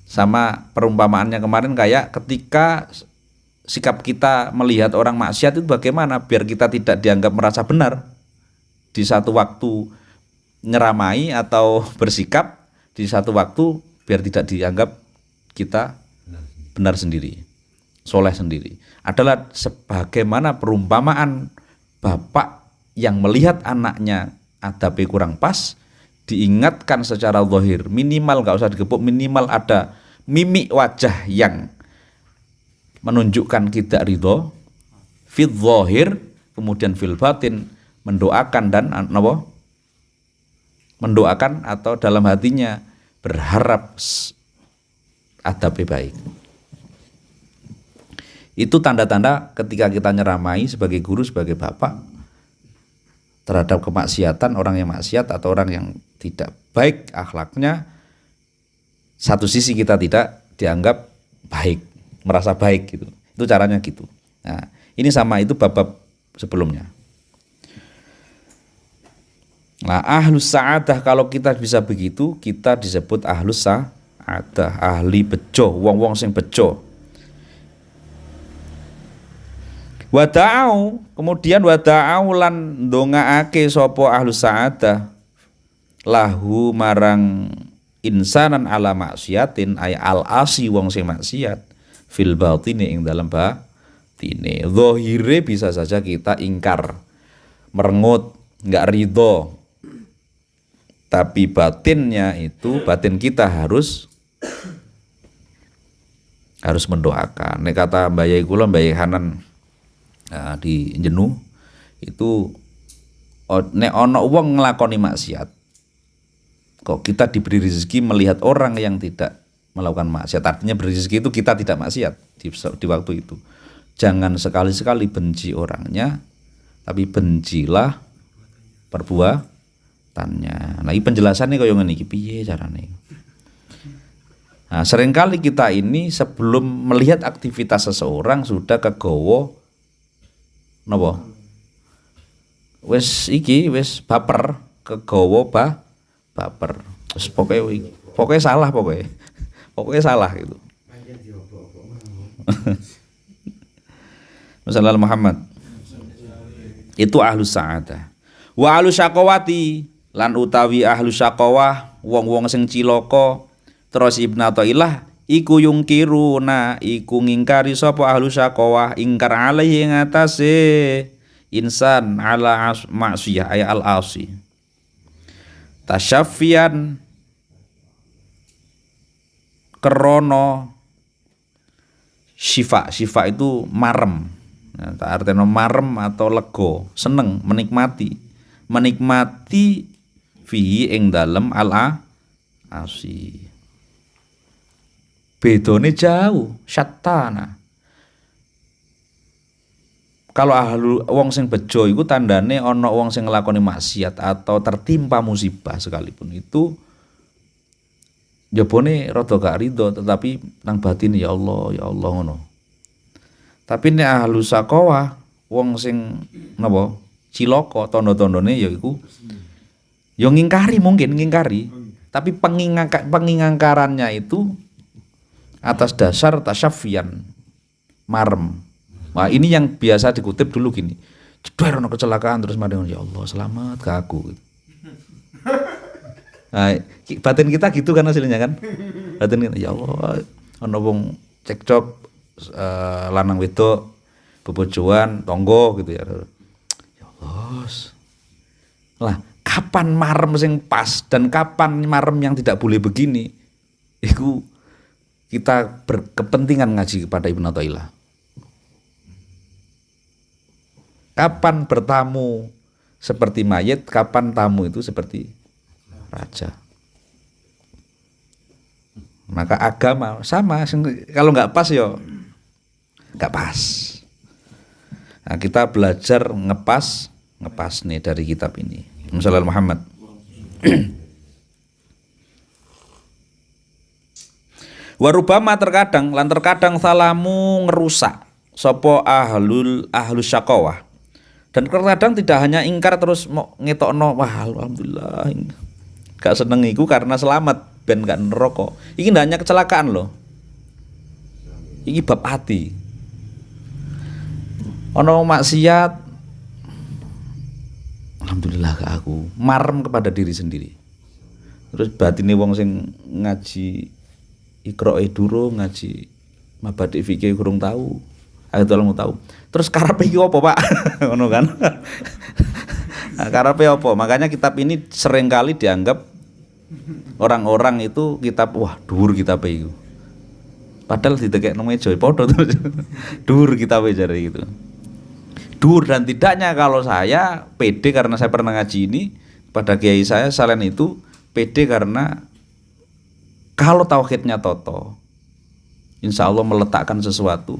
Sama perumpamaannya kemarin kayak ketika sikap kita melihat orang maksiat itu bagaimana biar kita tidak dianggap merasa benar di satu waktu nyeramai atau bersikap, di satu waktu biar tidak dianggap kita benar sendiri, soleh sendiri. Adalah sebagaimana perumpamaan bapak yang melihat anaknya adabnya kurang pas, diingatkan secara zahir, minimal gak usah digepuk, minimal ada mimik wajah yang menunjukkan tidak ridho, fil zahir, kemudian fil batin mendoakan dan mendoakan atau dalam hatinya berharap adabnya baik. Itu tanda-tanda ketika kita nyeramai sebagai guru, sebagai bapak terhadap kemaksiatan, orang yang maksiat atau orang yang tidak baik akhlaknya. Satu sisi kita tidak dianggap baik, merasa baik gitu. Itu caranya gitu. Nah, ini sama itu bab-bab sebelumnya. Nah, ahlus sa'adah, kalau kita bisa begitu, kita disebut ahlus sa'adah, ahli bejo, wong-wong sing bejo. Wada'au, kemudian wada'au lan ndongaake sapa ahlus sa'adah lahu marang insanan ala maksiatin ay al asi wong sing maksiat fil batini ing dalam batine. Zahire bisa saja kita ingkar, merengut, enggak ridho. Tapi batinnya itu, batin kita harus mendoakan. Nek kata Mbak Yai kula, Mbak Yai Hanan di Jenuh itu, nek ana wong nglakoni maksiat kok kita diberi rezeki melihat orang yang tidak melakukan maksiat, artinya beri rezeki itu kita tidak maksiat di waktu itu. Jangan sekali-sekali benci orangnya, tapi bencilah perbuatannya. Nah, ini penjelasannya kaya ngene iki, piye carane? Nah, seringkali kita ini sebelum melihat aktivitas seseorang sudah kegowo napa? Wis baper, kegowo baper. Terus pokoknya salah pokoknya salah gitu. Masalah Muhammad itu ahlus sa'adah. Wa ahlus syaqawati lan utawi ahlus syaqawah wong-wong sing cilaka. Terus Ibnu Athaillah iku yungkiruna iku ngingkari sapa ahlus syaqawah ingkar alaihi ing atase insan ala maksiyah ay al asi. Tasyafian kerono syifa itu marem. Nah, artinya marem atau lego, seneng, menikmati fihi ing dalem ala asi. Bedone jauh, syattana. Kalau wong sing bejo iku tandane ana wong sing nglakoni maksiat atau tertimpa musibah sekalipun itu jabone rada gak ridho, tetapi nang batin ya Allah ngono. Tapi nek ahlus syaqawah wong sing napa cilaka tanda-tandane ya iku ya ngingkari, tapi pengingkarannya itu atas dasar tasyafian marem. Wah, ini yang biasa dikutip dulu gini. Jedar ana kecelakaan terus mari ya Allah selamat ke aku. Nah, batin kita gitu kan hasilnya kan. Batin kita ya Allah ana wong cekcok lanang wedok bebojoan tonggo gitu ya. Ya Allah. Lah, kapan marem sing pas dan kapan marem yang tidak boleh begini? Iku kita berkepentingan ngaji kepada Ibnu Athaillah. Kapan bertamu seperti mayit, kapan tamu itu seperti raja. Maka agama sama, kalau nggak pas ya nggak pas. Nah, kita belajar ngepas nih dari kitab ini. Misalnya Muhammad. Warubama terkadang salamu ngerusak sopo ahlus syaqawah. Dan terkadang tidak hanya ingkar terus mau ngetokno wah alhamdulillah Gak seneng iku karena selamat ben gak neraka. Iki ndak hanya kecelakaan loh. Iki bab hati. Ono maksiat, alhamdulillah ke aku marem kepada diri sendiri. Terus batine wong sing ngaji Iqra durung, ngaji Mabadi fikih kurang tahu. Aku tolong tahu. Terus karepe iki apa, Pak? Ngono kan. Nah, karepe apa? Makanya kitab ini seringkali dianggap orang-orang itu kitab wah dhuwur kitab iku. Padahal ditekekno meja padha terus. Dhuwur kitab jare gitu. Dhuwur dan tidaknya kalau saya pede karena saya pernah ngaji ini pada kiai saya, selain itu pede karena kalau tauhidnya toto, insya Allah meletakkan sesuatu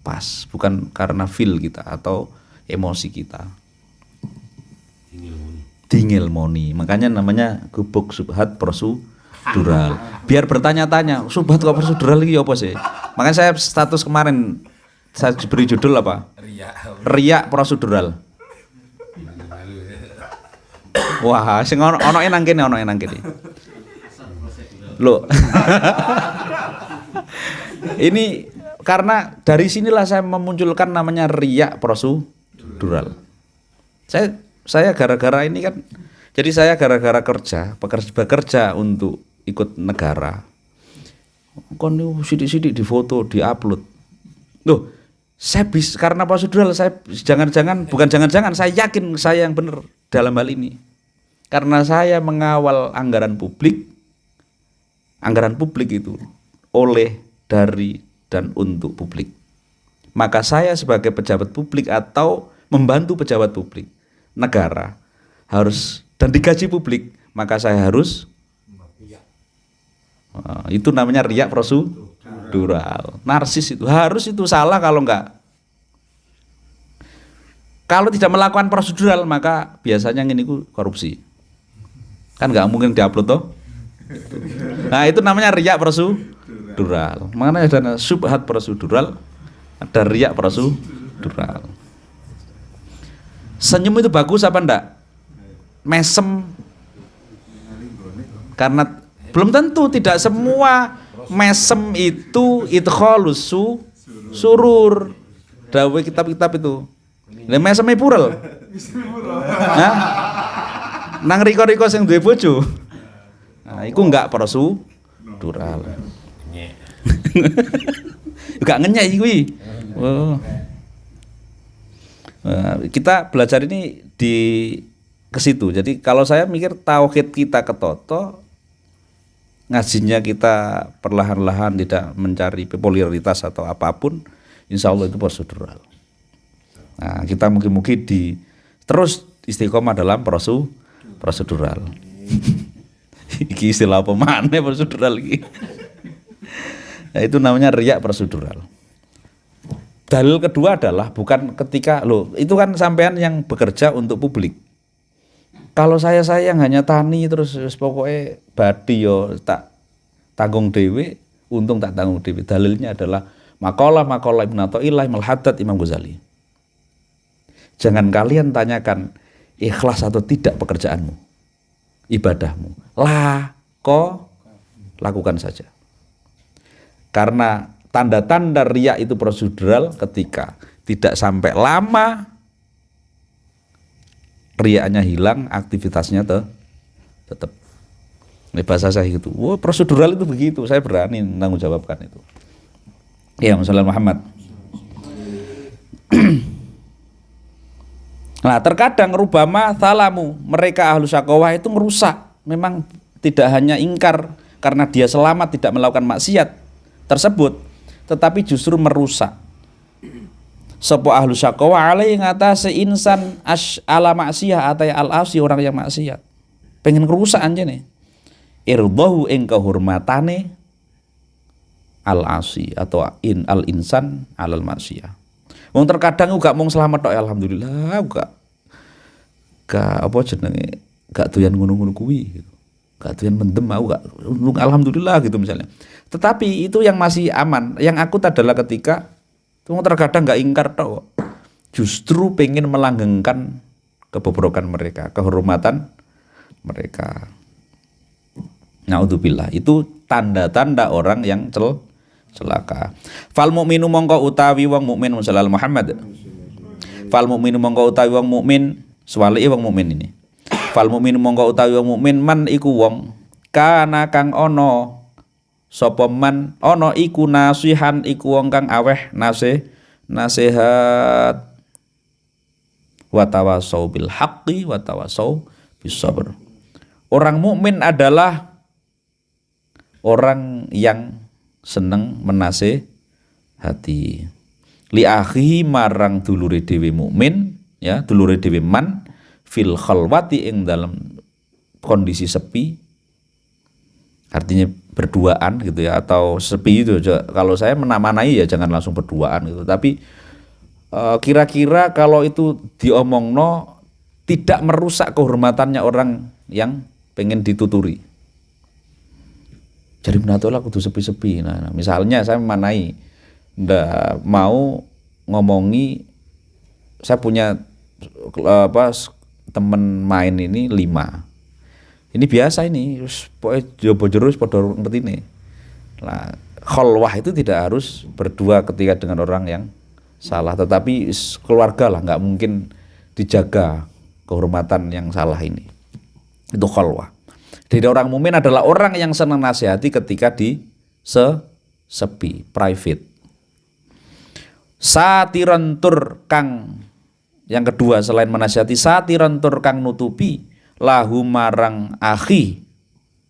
pas, bukan karena feel kita atau emosi kita. Dingil moni, makanya namanya gubuk subhat prosedural. Biar bertanya-tanya, subhat kok prosedural iki apa sih? Makanya saya status kemarin saya beri judul apa? Riak prosedural. Wah, sing ono nang kene, ono nang kene. Loh. Ini karena dari sinilah saya memunculkan namanya riak prosedural. Saya gara-gara ini kan, jadi saya gara-gara bekerja untuk ikut negara. Kon sidik-sidik di foto, di-upload. Loh, saya bisa karena prosedural, saya bukan jangan-jangan saya yakin saya yang benar dalam hal ini. Karena saya mengawal anggaran publik itu oleh, dari, dan untuk publik. Maka saya sebagai pejabat publik atau membantu pejabat publik negara harus dan digaji publik, maka saya harus itu namanya riak prosedural. Narsis itu harus itu salah kalau tidak melakukan prosedural maka biasanya ini korupsi. Kan nggak mungkin diupload toh. Nah itu namanya riak prosedural. Makanya ada subhat prosedural, ada riak prosedural. Senyum itu bagus apa enggak? Mesem. Karena belum tentu, tidak semua mesem itu idkhalus surur. Dawe kitab-kitab itu. Lah meseme purel. Hah? Nang riko-riko sing duwe bojo. Nah, iku enggak prosedural. Enggak ngenyek kuwi. Oh. Kita belajar ini ke situ. Jadi kalau saya mikir tauhid kita ketoto, ngajinya kita perlahan-lahan tidak mencari popularitas atau apapun, insya Allah itu prosedural. Nah, kita mungkin terus istiqomah dalam prosedural. Iki istilah apa mana prosedural iki? Nah, itu namanya riak prosedural. Dalil kedua adalah bukan ketika itu kan sampean yang bekerja untuk publik. Kalau saya yang hanya tani terus pokoknya badi yo tak tanggung dewe, untung tak tanggung dewe. Dalilnya adalah makalah Ibnu Athaillah Al-Haddad Imam Ghazali. Jangan kalian tanyakan ikhlas atau tidak pekerjaanmu, ibadahmu. Lakukan saja. Karena tanda-tanda riya itu prosedural ketika tidak sampai lama riyanya hilang, aktivitasnya tetap. Ini bahasa saya gitu. Wah, prosedural itu begitu. Saya berani menanggung jawabkan itu. Ya, Muhammad Muhammad. Nah, terkadang rubama salamu, mereka ahlu syaqawah itu merusak. Memang tidak hanya ingkar karena dia selamat tidak melakukan maksiat tersebut, tetapi justru merusak. Sapa ahlu syaqawah alai ngatasi insan ala maksiyah atau al-asi orang yang maksiat. Pengen ngerusak anjene. Irdahu ing kehormatane al-asi atau al-insan alal maksiyah. Wong terkadang gak mung selamat tok alhamdulillah, gak apa jenenge, gak doyan ngono-ngono kuwi gitu. Gak doyan mendem aku gak alhamdulillah gitu misalnya. Tetapi itu yang masih aman. Yang akut adalah ketika wong terkadang gak ingkar tok, justru pengen melanggengkan kebobrokan mereka, kehormatan mereka. Naudzubillah. Itu tanda-tanda orang yang celaka. Fal mukminu mongko utawi wong mukmin sallallahu Muhammad. Fal mukminu mongko utawi wong mukmin, swalike wong mukmin ini. Fal mukminu mongko utawi wong mukmin man iku wong kana kang ana sapa man ana iku nasihan iku wong kang aweh nasihat wa tawasau bil haqqi wa tawasau bis sabr. Orang mukmin adalah orang yang seneng menasehati li akhihi marang dulure dhewe mukmin, ya, dulure dhewe man fil khalwati ing dalam kondisi sepi, artinya berduaan gitu ya, atau sepi itu. Kalau saya menamanai ya jangan langsung berduaan gitu, tapi kira-kira kalau itu diomongno tidak merusak kehormatannya orang yang pengen dituturi. Jadi menatolah kudu sepi-sepi. Nah, misalnya saya memanai ndak mau ngomongi, saya punya temen main ini 5. Ini biasa ini, pokoknya jobo-jero wis padha ngerti nih. Nah, khalwah itu tidak harus berdua ketika dengan orang yang salah, tetapi keluarga lah, nggak mungkin dijaga kehormatan yang salah ini. Itu khalwah. Jadi orang mukmin adalah orang yang senang nasihati ketika di sepi, private. Satiran tur kang, yang kedua selain menasihati, satiran tur kang nutupi lahu marang akhi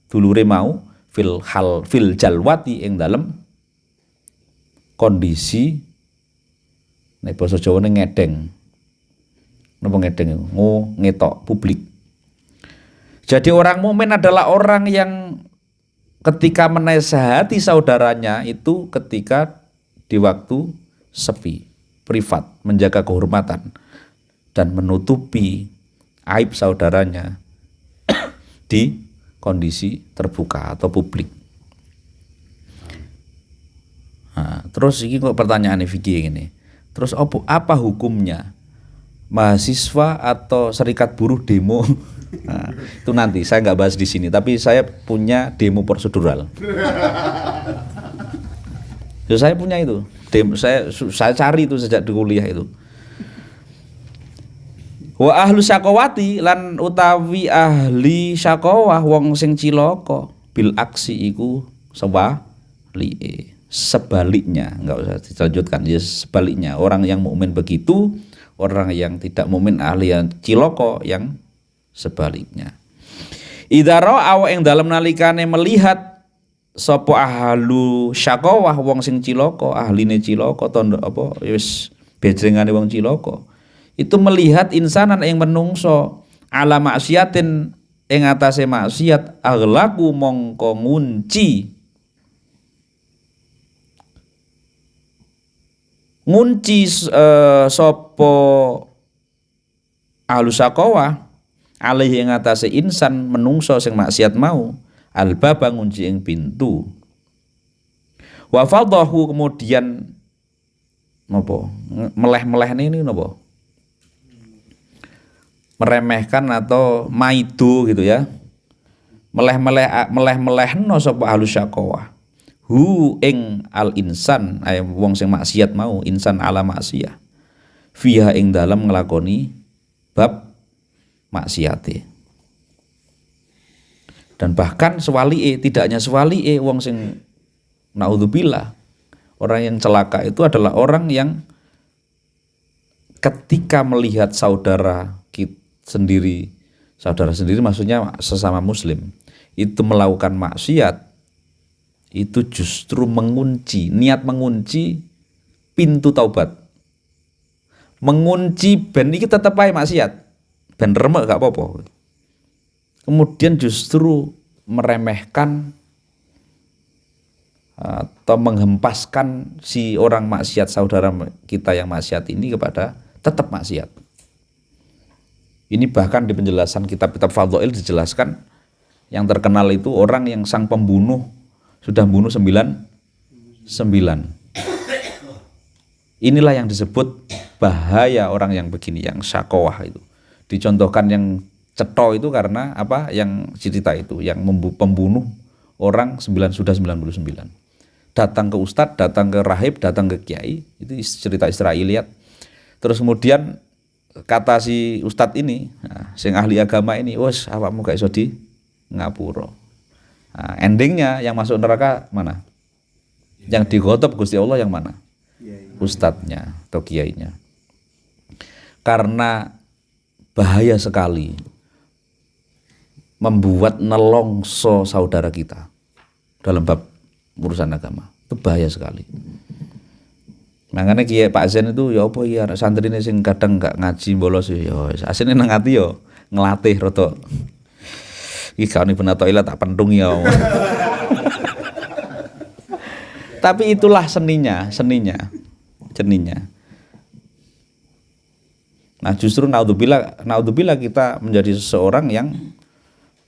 dulure mau fil jalwati ing dalem kondisi nek basa Jawane ngedeng. Napa ngedeng? Ngetok publik. Jadi orang mukmin adalah orang yang ketika menasihati saudaranya itu ketika di waktu sepi, privat, menjaga kehormatan dan menutupi aib saudaranya di kondisi terbuka atau publik. Nah, terus ini kok pertanyaan fikih ini. Terus apa hukumnya mahasiswa atau serikat buruh demo? Nah, itu nanti saya nggak bahas di sini, tapi saya punya demo prosedural. Saya punya itu, demo, saya cari itu sejak di kuliah itu. Wa ahlu syakawati lan utawi ahli syakawah wong sing cilaka bil aksi iku sebaliknya, nggak usah dilanjutkan, ya sebaliknya orang yang mukmin begitu, orang yang tidak mukmin ahli yang cilaka yang sebaliknya. Idza ra'a ing dalem nalikane melihat sapa ahlu syakawah wong sing cilaka, ahline cilaka tondo apa wis bejrengane wong cilaka. Itu melihat insanan ing menungso ala maksiatin ing atase maksiat aghlaku mongko ngunci sapa ahlu syakawah alih ing atase insan menungso sing maksiat mau albaba ngunci ing pintu wa fadahu kemudian napa meleh-meleh ini napa meremehkan atau maido gitu ya, meleh-melehno sapa ahlu syakawah hu ing al insan ay wong sing maksiat mau insan ala maksiyah fiha ing dalam nglakoni bab maksiate. Dan bahkan sewalike, tidak hanya sewalike wong sing naudzubillah, orang yang celaka itu adalah orang yang ketika melihat saudara sendiri maksudnya sesama muslim itu melakukan maksiat, itu justru niat mengunci pintu taubat, mengunci ben iki tetep ae maksiat, ben remek gak apa-apa. Kemudian justru meremehkan atau menghempaskan si orang maksiat, saudara kita yang maksiat ini kepada tetap maksiat. Ini bahkan di penjelasan kitab-kitab fadhail dijelaskan yang terkenal itu orang yang sang pembunuh sudah membunuh 9. Inilah yang disebut bahaya orang yang begini, yang syakowah itu. Dicontohkan yang cetha itu karena apa? Yang cerita itu, yang pembunuh orang sudah 99. Datang ke ustadz, datang ke rahib, datang ke kiai, itu cerita Israiliyat. Terus kemudian kata si ustadz ini, sing ahli agama ini, wes awakmu gak iso di ngapura. Nah, endingnya yang masuk neraka mana? Yang digotop Gusti Allah yang mana? Ustadznya atau kiainya. Karena bahaya sekali membuat nelongso saudara kita dalam bab urusan agama. Itu bahaya sekali. Makanya Kiai Pak Zen itu ya apa ya santri ini sing kadang gak ngaji bolos ya asine nang ati ya ngelatih rada iki gawane bener toilet tak pentung ya. Tapi itulah seninya. Nah, justru naudzubillah kita menjadi seseorang yang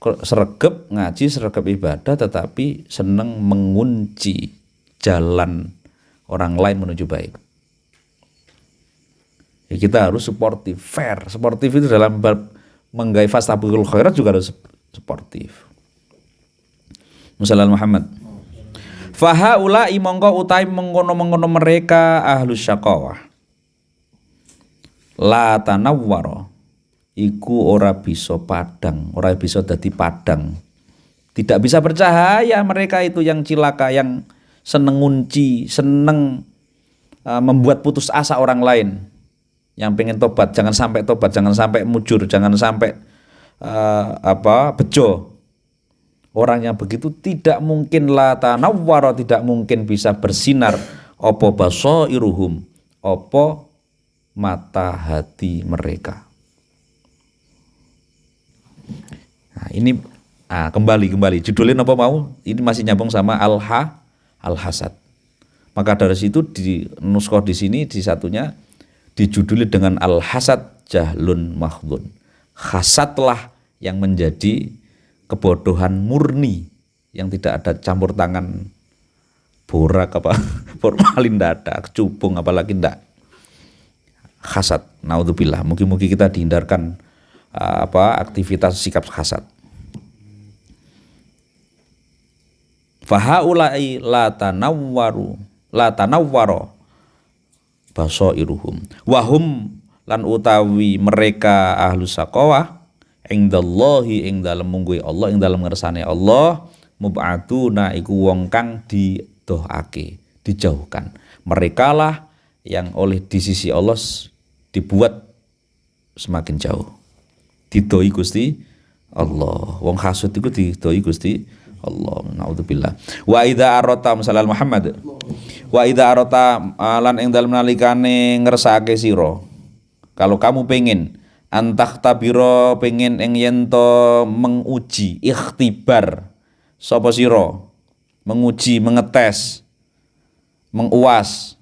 sregep ngaji, sregep ibadah tetapi seneng mengunci jalan orang lain menuju baik. Ya, kita harus sportif, fair. Sportif itu dalam bab menggapai fastabiqul khairat juga harus sportif. Musallallahu Muhammad. Fahaula mongko utai mengkono-mengkono mereka ahlus syaqawah. La tanawwara iku ora bisa padang, ora bisa dadi padang. Tidak bisa bercahaya mereka itu yang cilaka, yang seneng ngunci, seneng membuat putus asa orang lain yang pengen tobat, jangan sampai tobat, jangan sampai mujur, jangan sampai bejo. Orang yang begitu tidak mungkin la tanawwara, tidak mungkin bisa bersinar apa basairuhum, apa mata hati mereka. Nah, ini kembali judulnya apa mau? Ini masih nyambung sama al-hasad. Maka dari situ di nuskhoh di sini di satunya dijuduli dengan al-hasad jahlun mahdhun. Hasadlah yang menjadi kebodohan murni yang tidak ada campur tangan borak apa formalin ndak ada, kecubung apalagi ndak. Hasad, naudzubillah. Mungkin kita dihindarkan aktivitas sikap hasad. Fahaulai la tanawwara basairuhum wahum lan utawi mereka ahlus saqawah indallahi ing dalem mungguhe Allah, ing dalem ngersane Allah, mub'atuna iku wong kang didohake, dijauhkan. Mereka lah yang oleh di sisi Allah dibuat semakin jauh. Didoi Gusti Allah. Wong hasud iku didoi Gusti Allah. Naudzubillah. Wa idza arata misalal Muhammad. Wa idza arata lan ing dalem nalikane ngersakake sira. Kalau kamu pengen antah tabiro pengen ing yento menguji ikhtibar sapa sira, menguji, mengetes, menguas,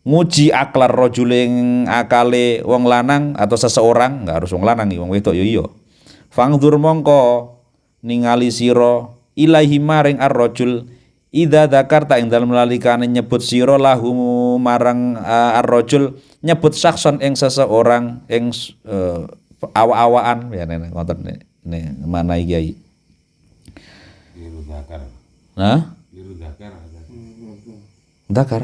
nguji aklar rajuling akale wong lanang atau seseorang, enggak harus wong lanang, wong wedok yo iya. Fangdur mongko ningali sira ilahi maring ar-rajul idza dzakarta ing dalem lalikane nyebut sira lahu marang ar-rajul, nyebut sakson ing seseorang ing awa-awaan ya ngoten nek mana iki. Liru dakar. Hah? Liru dakar. Dakar.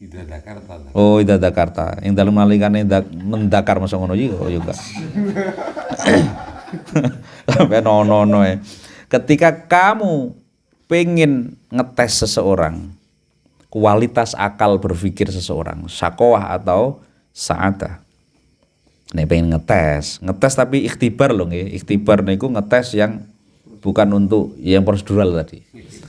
Ida Dakarta. Oh, Ida Dakarta. Yang dalam nalikane mendakar masa ngono iki kok juga. Sampai nono Ketika kamu pengen ngetes seseorang, kualitas akal berpikir seseorang, syaqawah atau sa'adah. Nek pengen ngetes tapi ikhtibar loh nggih. Ikhtibar niku ngetes yang bukan untuk yang prosedural tadi.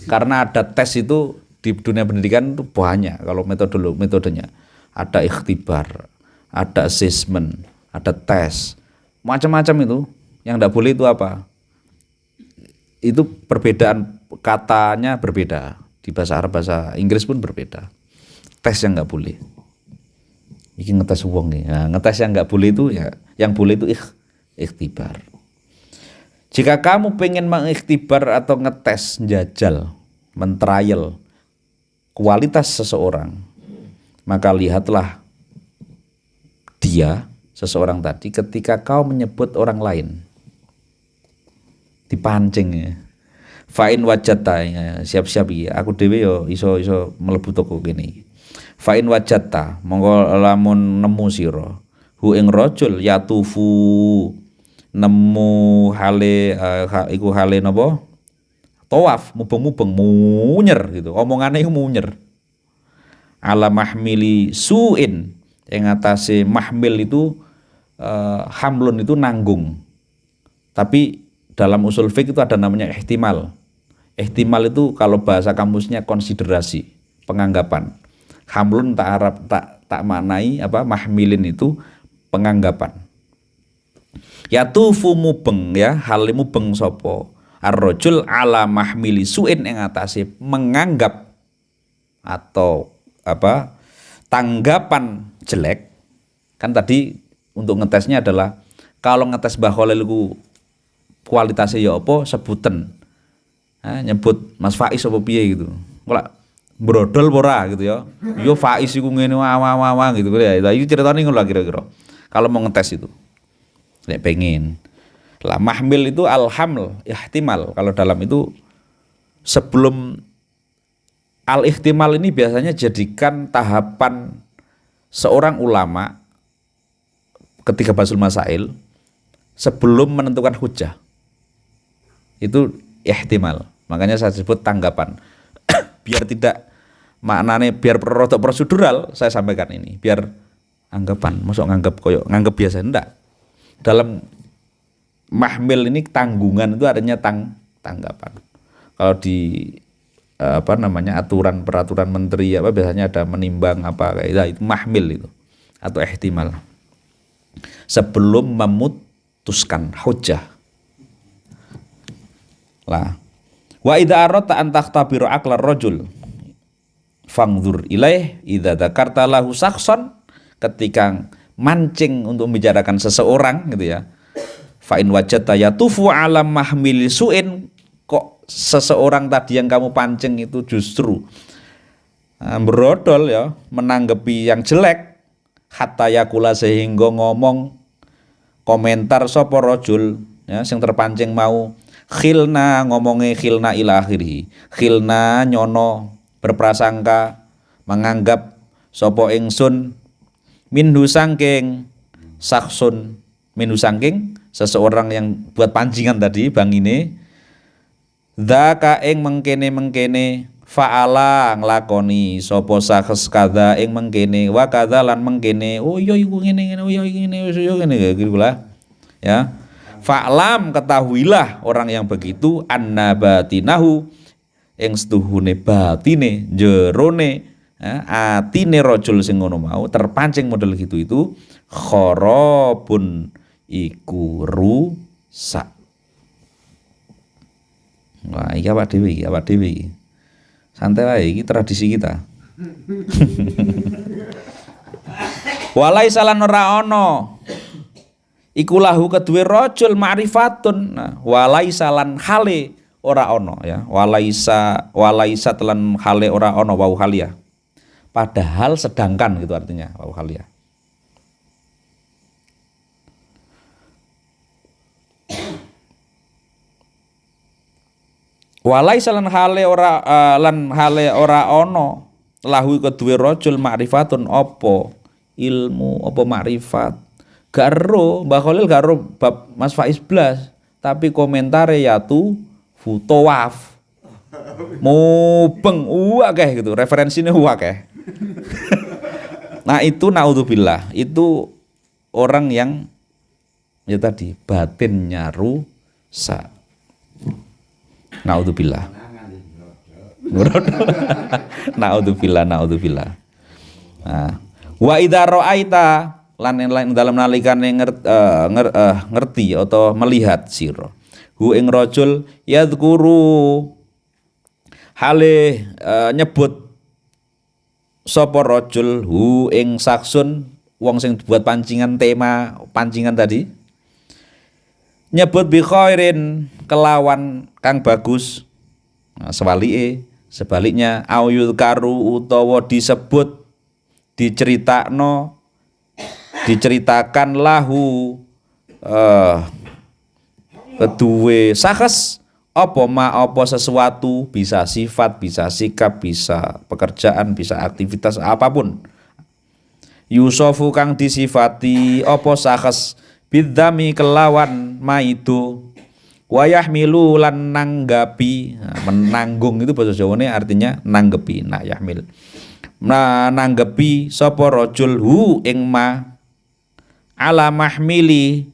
Karena ada tes itu di dunia pendidikan itu banyak kalau metodenya. Ada ikhtibar, ada assessment, ada tes. Macam-macam itu. Yang enggak boleh itu apa? Itu perbedaan katanya berbeda. Di bahasa Arab, bahasa Inggris pun berbeda. Tes yang enggak boleh. Iki ngetes wong nih. Nah, ngetes yang enggak boleh itu ya, yang boleh itu ikhtibar. Jika kamu pengen mengikhtibar atau ngetes, njajal, mentrial kualitas seseorang, maka lihatlah dia, seseorang tadi ketika kau menyebut orang lain. Dipancing ya. Fa in wajadta siap-siap iki aku dhewe yo iso mlebu toko kene. Fa in wajadta monggo lamun nemu sira hu ing rajul yatufu nemu hale iku hale napa tawaf mubeng-mubeng munyer gitu omongane iku munyer ala mahmili suin yang atase mahmil itu hamlun itu nanggung tapi dalam usul fiqh itu ada namanya ihtimal itu kalau bahasa kamusnya konsiderasi penganggapan hamlun tak maknai apa mahmilin itu penganggapan yatufu mubeng ya hal mubeng sapa ar-rajul ala mahmili suin yang atase menganggap atau apa tanggapan jelek kan tadi untuk ngetesnya adalah kalau ngetes Mbah Khalil ku kualitasnya ya apa sebutan nyebut Mas Faiz apa piye gitu ora brodol ora gitu ya yo Faiz iku ngene wawa gitu ya itu ceritane ngono lah kira-kira kalau mau ngetes itu nek pengen lah mahmil itu al-haml ihtimal kalau dalam itu sebelum al-ihtimal ini biasanya jadikan tahapan seorang ulama ketika basul masail sebelum menentukan hujjah itu ihtimal makanya saya sebut tanggapan biar tidak maknanya biar rodok prosedural saya sampaikan ini biar anggapan masuk nganggap biasa enggak dalam mahmil ini tanggungan itu artinya tanggapan. Kalau di apa namanya aturan peraturan menteri apa biasanya ada menimbang apa kayak itu mahmil itu atau ihtimal. Sebelum memutuskan hujjah. Lah. Wa idza aradta an takhtabiru aqlar rajul fangzur ilaih idza dzakarta lahu sakhsan ketika mancing untuk membicarakan seseorang gitu ya. Fa in wajadta yatufu ala mahmil suin kok seseorang tadi yang kamu pancing itu justru berodol ya menanggapi yang jelek hatta yakula sehingga ngomong komentar sapa rajul ya sing terpancing mau khilna ngomongnya khilna ila akhirih khilna nyono berprasangka menganggap sapa ingsun minhu sangking saksun minhu sangking seseorang yang buat pancingan tadi bang ini dzaka ing mengkene fa'ala nglakoni sapa sahes kadha ing mengkene wa kadha lan mengkene oh iya iku ngene oh iya ngene yo ngene gitu lah ya fa'lam ketahuilah orang yang begitu annabatinahu ing setuhune batine jerone atine rajul sing ngono mau terpancing model gitu itu kharabun iku rusak. Wah, iki awak dhewe iki. Santai wae iki tradisi kita. Walai salan ora ana. Iku lahu kedue rajul ma'rifatun. Nah, walai salan hale ora ana ya. Walaisa telan hale ora ana wau halia. Padahal sedangkan gitu artinya wau halia. Walai salan hale ora ana lahu kedue rajul ma'rifatun apa ilmu apa makrifat garo Mbah Khalil garo bab Mas Faiz blas tapi komentare yatu futawaf mubeng akeh gitu referensinya akeh. Nah itu naudzubillah itu orang yang ya tadi batinnya rusak. Naudzubillah. Naudzubillah. Nah, wa idza ra'aita lan dalam nalikane ngerti atau melihat sira. Hu ing rajul yadhkuru hale nyebut sapa rajul hu ing saksun wong sing buat pancingan tema pancingan tadi nyebut bi khairin kelawan kang bagus. Nah, sebaliknya auyul karu utawa diceritakan lahu kedue sakes apa sesuatu, bisa sifat, bisa sikap, bisa pekerjaan, bisa aktivitas apapun. Yusofu kang disifati apa sahes bidzami kelawan ma itu wayahmilu lan nanggapi. Menanggung itu bahasa Jawane artinya nanggepi. Nah yahmil nanggepi sapa rajul hu ing ma ala mahmilin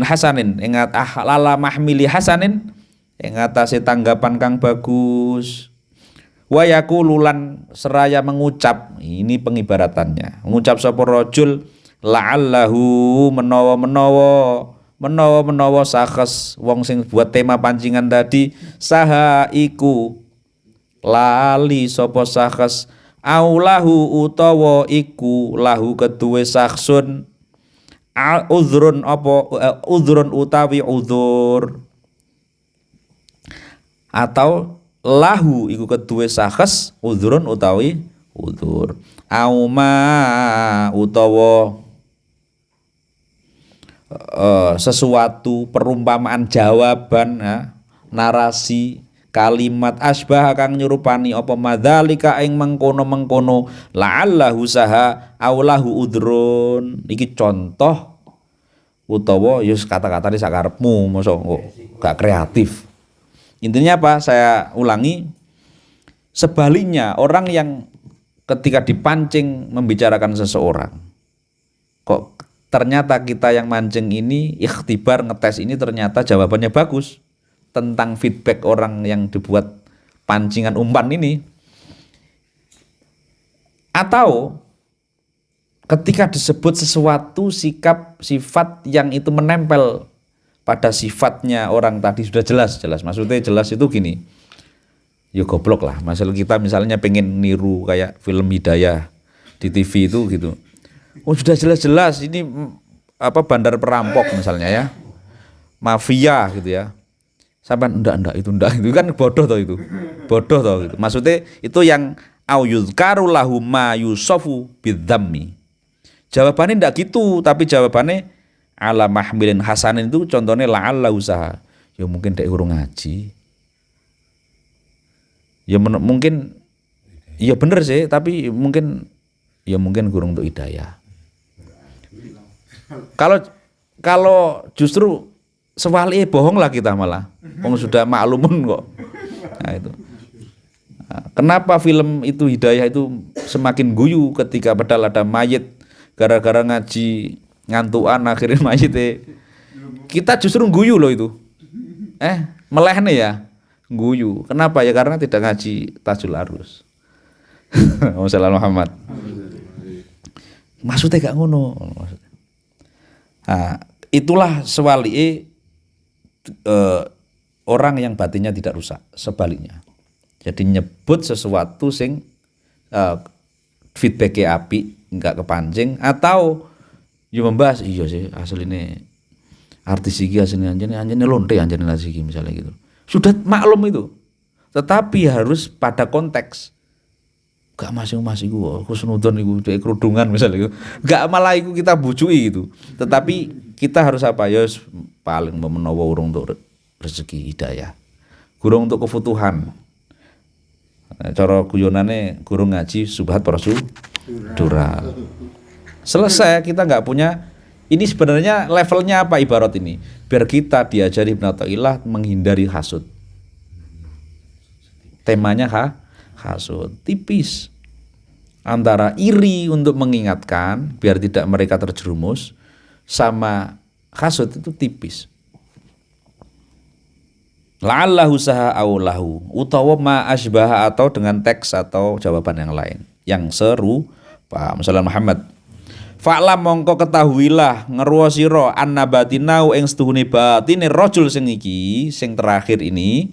hasanin ala mahmili hasanin ing atase tanggapan kang bagus. Wa yaqululan seraya mengucap, ini pengibaratannya, mengucap sapa rajul la'allahu menawa sakes wong sing buat tema pancingan tadi saha iku lali sapa sakes aulahu utawa iku lahu keduwe saksun uzrun uzrun utawi uzur atau lahu iku keduwe sakes uzrun utawi uzur auma utawa sesuatu perumpamaan jawaban narasi kalimat asbah kang nyerupani apa madzalika ing mengkono-mengkono la'allahu saha aulahu udrun. Iki contoh utawa ya kata-katane sakarepmu mosok kok gak kreatif. Intinya apa? Saya ulangi, sebaliknya orang yang ketika dipancing membicarakan seseorang kok ternyata kita yang mancing ini ikhtibar ngetes ini ternyata jawabannya bagus tentang feedback orang yang dibuat pancingan umpan ini, atau ketika disebut sesuatu sikap sifat yang itu menempel pada sifatnya orang tadi sudah jelas maksudnya jelas itu gini, ya goblok lah, masalah kita misalnya pengen niru kayak film Hidayah di TV itu gitu, oh sudah jelas ini apa bandar perampok misalnya ya, mafia gitu ya, sampai enggak itu kan bodoh toh gitu, maksudnya itu yang au yuzkaru lahum ma yusofu bidzammi. Jawabannya enggak gitu, tapi jawabannya ala mahmilin hasanin itu contohnya la'alla usaha. Ya mungkin dek urung ngaji. Ya mungkin ya bener sih, tapi mungkin gurung untuk hidayah. Kalau justru sewali bohong lah kita malah. Wong sudah maklumun kok. Nah itu. Nah, kenapa film itu Hidayah itu semakin guyu ketika padahal ada mayit gara-gara ngaji ngantuan akhirnya mayit kita justru guyu loh itu. Meleh nih ya. Guyu. Kenapa ya? Karena tidak ngaji Tajul Arus. Wassalamualaikum Muhammad. Maksudnya gak ngono. Nah, itulah sewali orang yang batinnya tidak rusak, sebaliknya. Jadi nyebut sesuatu sing feedbacknya api, enggak kepancing, atau yo membahas iya sih asline artis iki asline anjene lonte anjene iki misalnya gitu. Sudah maklum itu. Tetapi harus pada konteks. Gak mas iku kusnudon iku dhek kerudungan misalnya gitu. Gak malah iku kita bujuki gitu. Tetapi kita harus apa ya paling menawa urung untuk rezeki hidayah. Gurung untuk kefutuhan. Cara guyonane guru ngaji subhat prosedural. Selesai, kita nggak punya. Ini sebenarnya levelnya apa ibarat ini? Biar kita diajari Ibnu Athaillah menghindari hasud. Temanya hasud, tipis. Antara iri untuk mengingatkan biar tidak mereka terjerumus, sama hasud itu tipis. La'allahu saha aulahu utawa ma asbaha atau dengan teks atau jawaban yang lain yang seru. Pak Muhammad fa'lam mongko ketahuilah ngeruwa sira annabatinau ing setuhune batine rajul sing iki sing terakhir ini,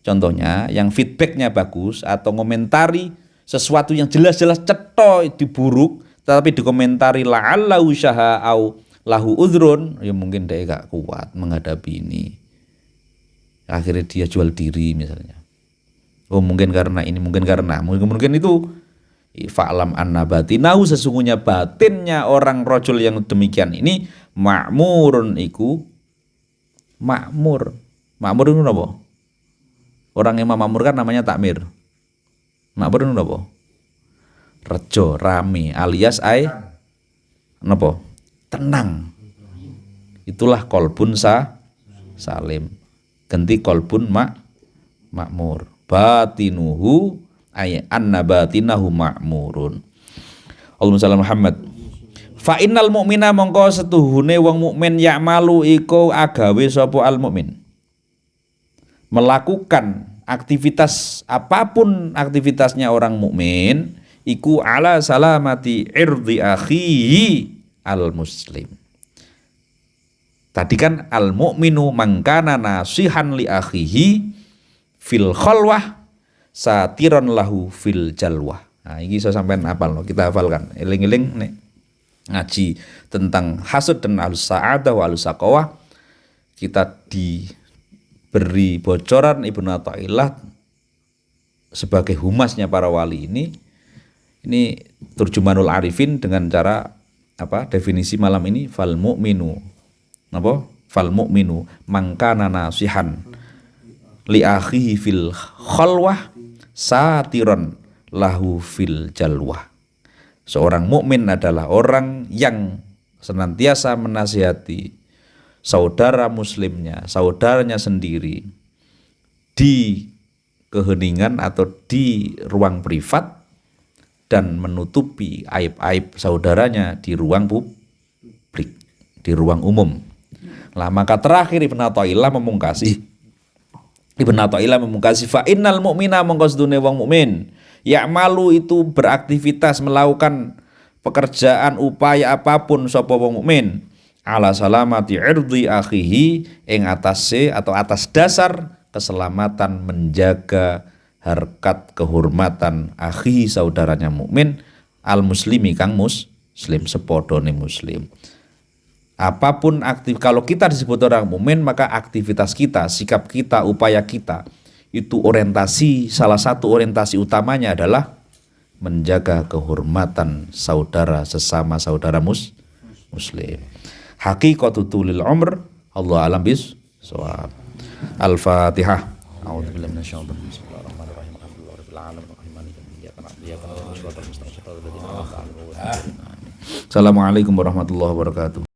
contohnya yang feedbacknya bagus atau ngomentari sesuatu yang jelas-jelas cetha diburuk tetapi dikomentari la'alla usaha au lahu udhrun, ya mungkin dia gak kuat menghadapi ini, akhirnya dia jual diri misalnya. Oh mungkin karena ini, mungkin itu. Fa'lam anna batinahu sesungguhnya batinnya orang rajul yang demikian ini ma'murun iku makmur, Makmur itu napa? Orang yang makmur kan namanya takmir. Makmur itu napa? Rejo, rame, alias napa? Tenang. Itulah kolbun salim. Ganti kolbun makmur. Batinuhu ay anna batinahu makmurun. Allahumma shalli Muhammad. Fa innal mu'mina mongko setuhune wong mukmin ya'malu iku agawe sapa al mukmin. Melakukan aktivitas apapun aktivitasnya orang mukmin iku ala salamati irdi akhihi al muslim. Tadi kan al mukminu mangkana nasihan li akhihi fil khalwah satiron lahu fil jalwah. Nah, ini saya sampean hafal no, kita hafalkan. Eling-eling nek ngaji tentang hasud dan alus sa'adah wa alus saqawah, kita diberi bocoran Ibnu Athaillah sebagai humasnya para wali ini Turjumanul Arifin dengan cara apa definisi malam ini fal mu'minu apa fal mu'minu mangkana nasihan li akhihi fil khalwah satiron lahu fil jalwah. Seorang mukmin adalah orang yang senantiasa menasihati saudara muslimnya, saudaranya sendiri di keheningan atau di ruang privat dan menutupi aib-aib saudaranya di ruang publik, di ruang umum. Lah maka terakhir Ibnu Athaillah memungkasi fa innal mu'mina mongko sedune wong mukmin ya'malu itu beraktivitas melakukan pekerjaan upaya apapun sapa wong mukmin ala salamati irdi akhihi ing atase atau atas dasar keselamatan menjaga harkat kehormatan akhi saudaranya mukmin al muslimi kang muslim sepodone muslim. Apapun kalau kita disebut orang mukmin maka aktivitas kita, sikap kita, upaya kita itu salah satu orientasi utamanya adalah menjaga kehormatan saudara sesama saudara muslim. Haqiqatul umr Allah alam bis shawab. Al-Fatihah. A'udzubillahi minasyaitonir rajim. Bismillahirrahmanirrahim. Alhamdulillahirabbil alamin. Assalamualaikum warahmatullahi wabarakatuh.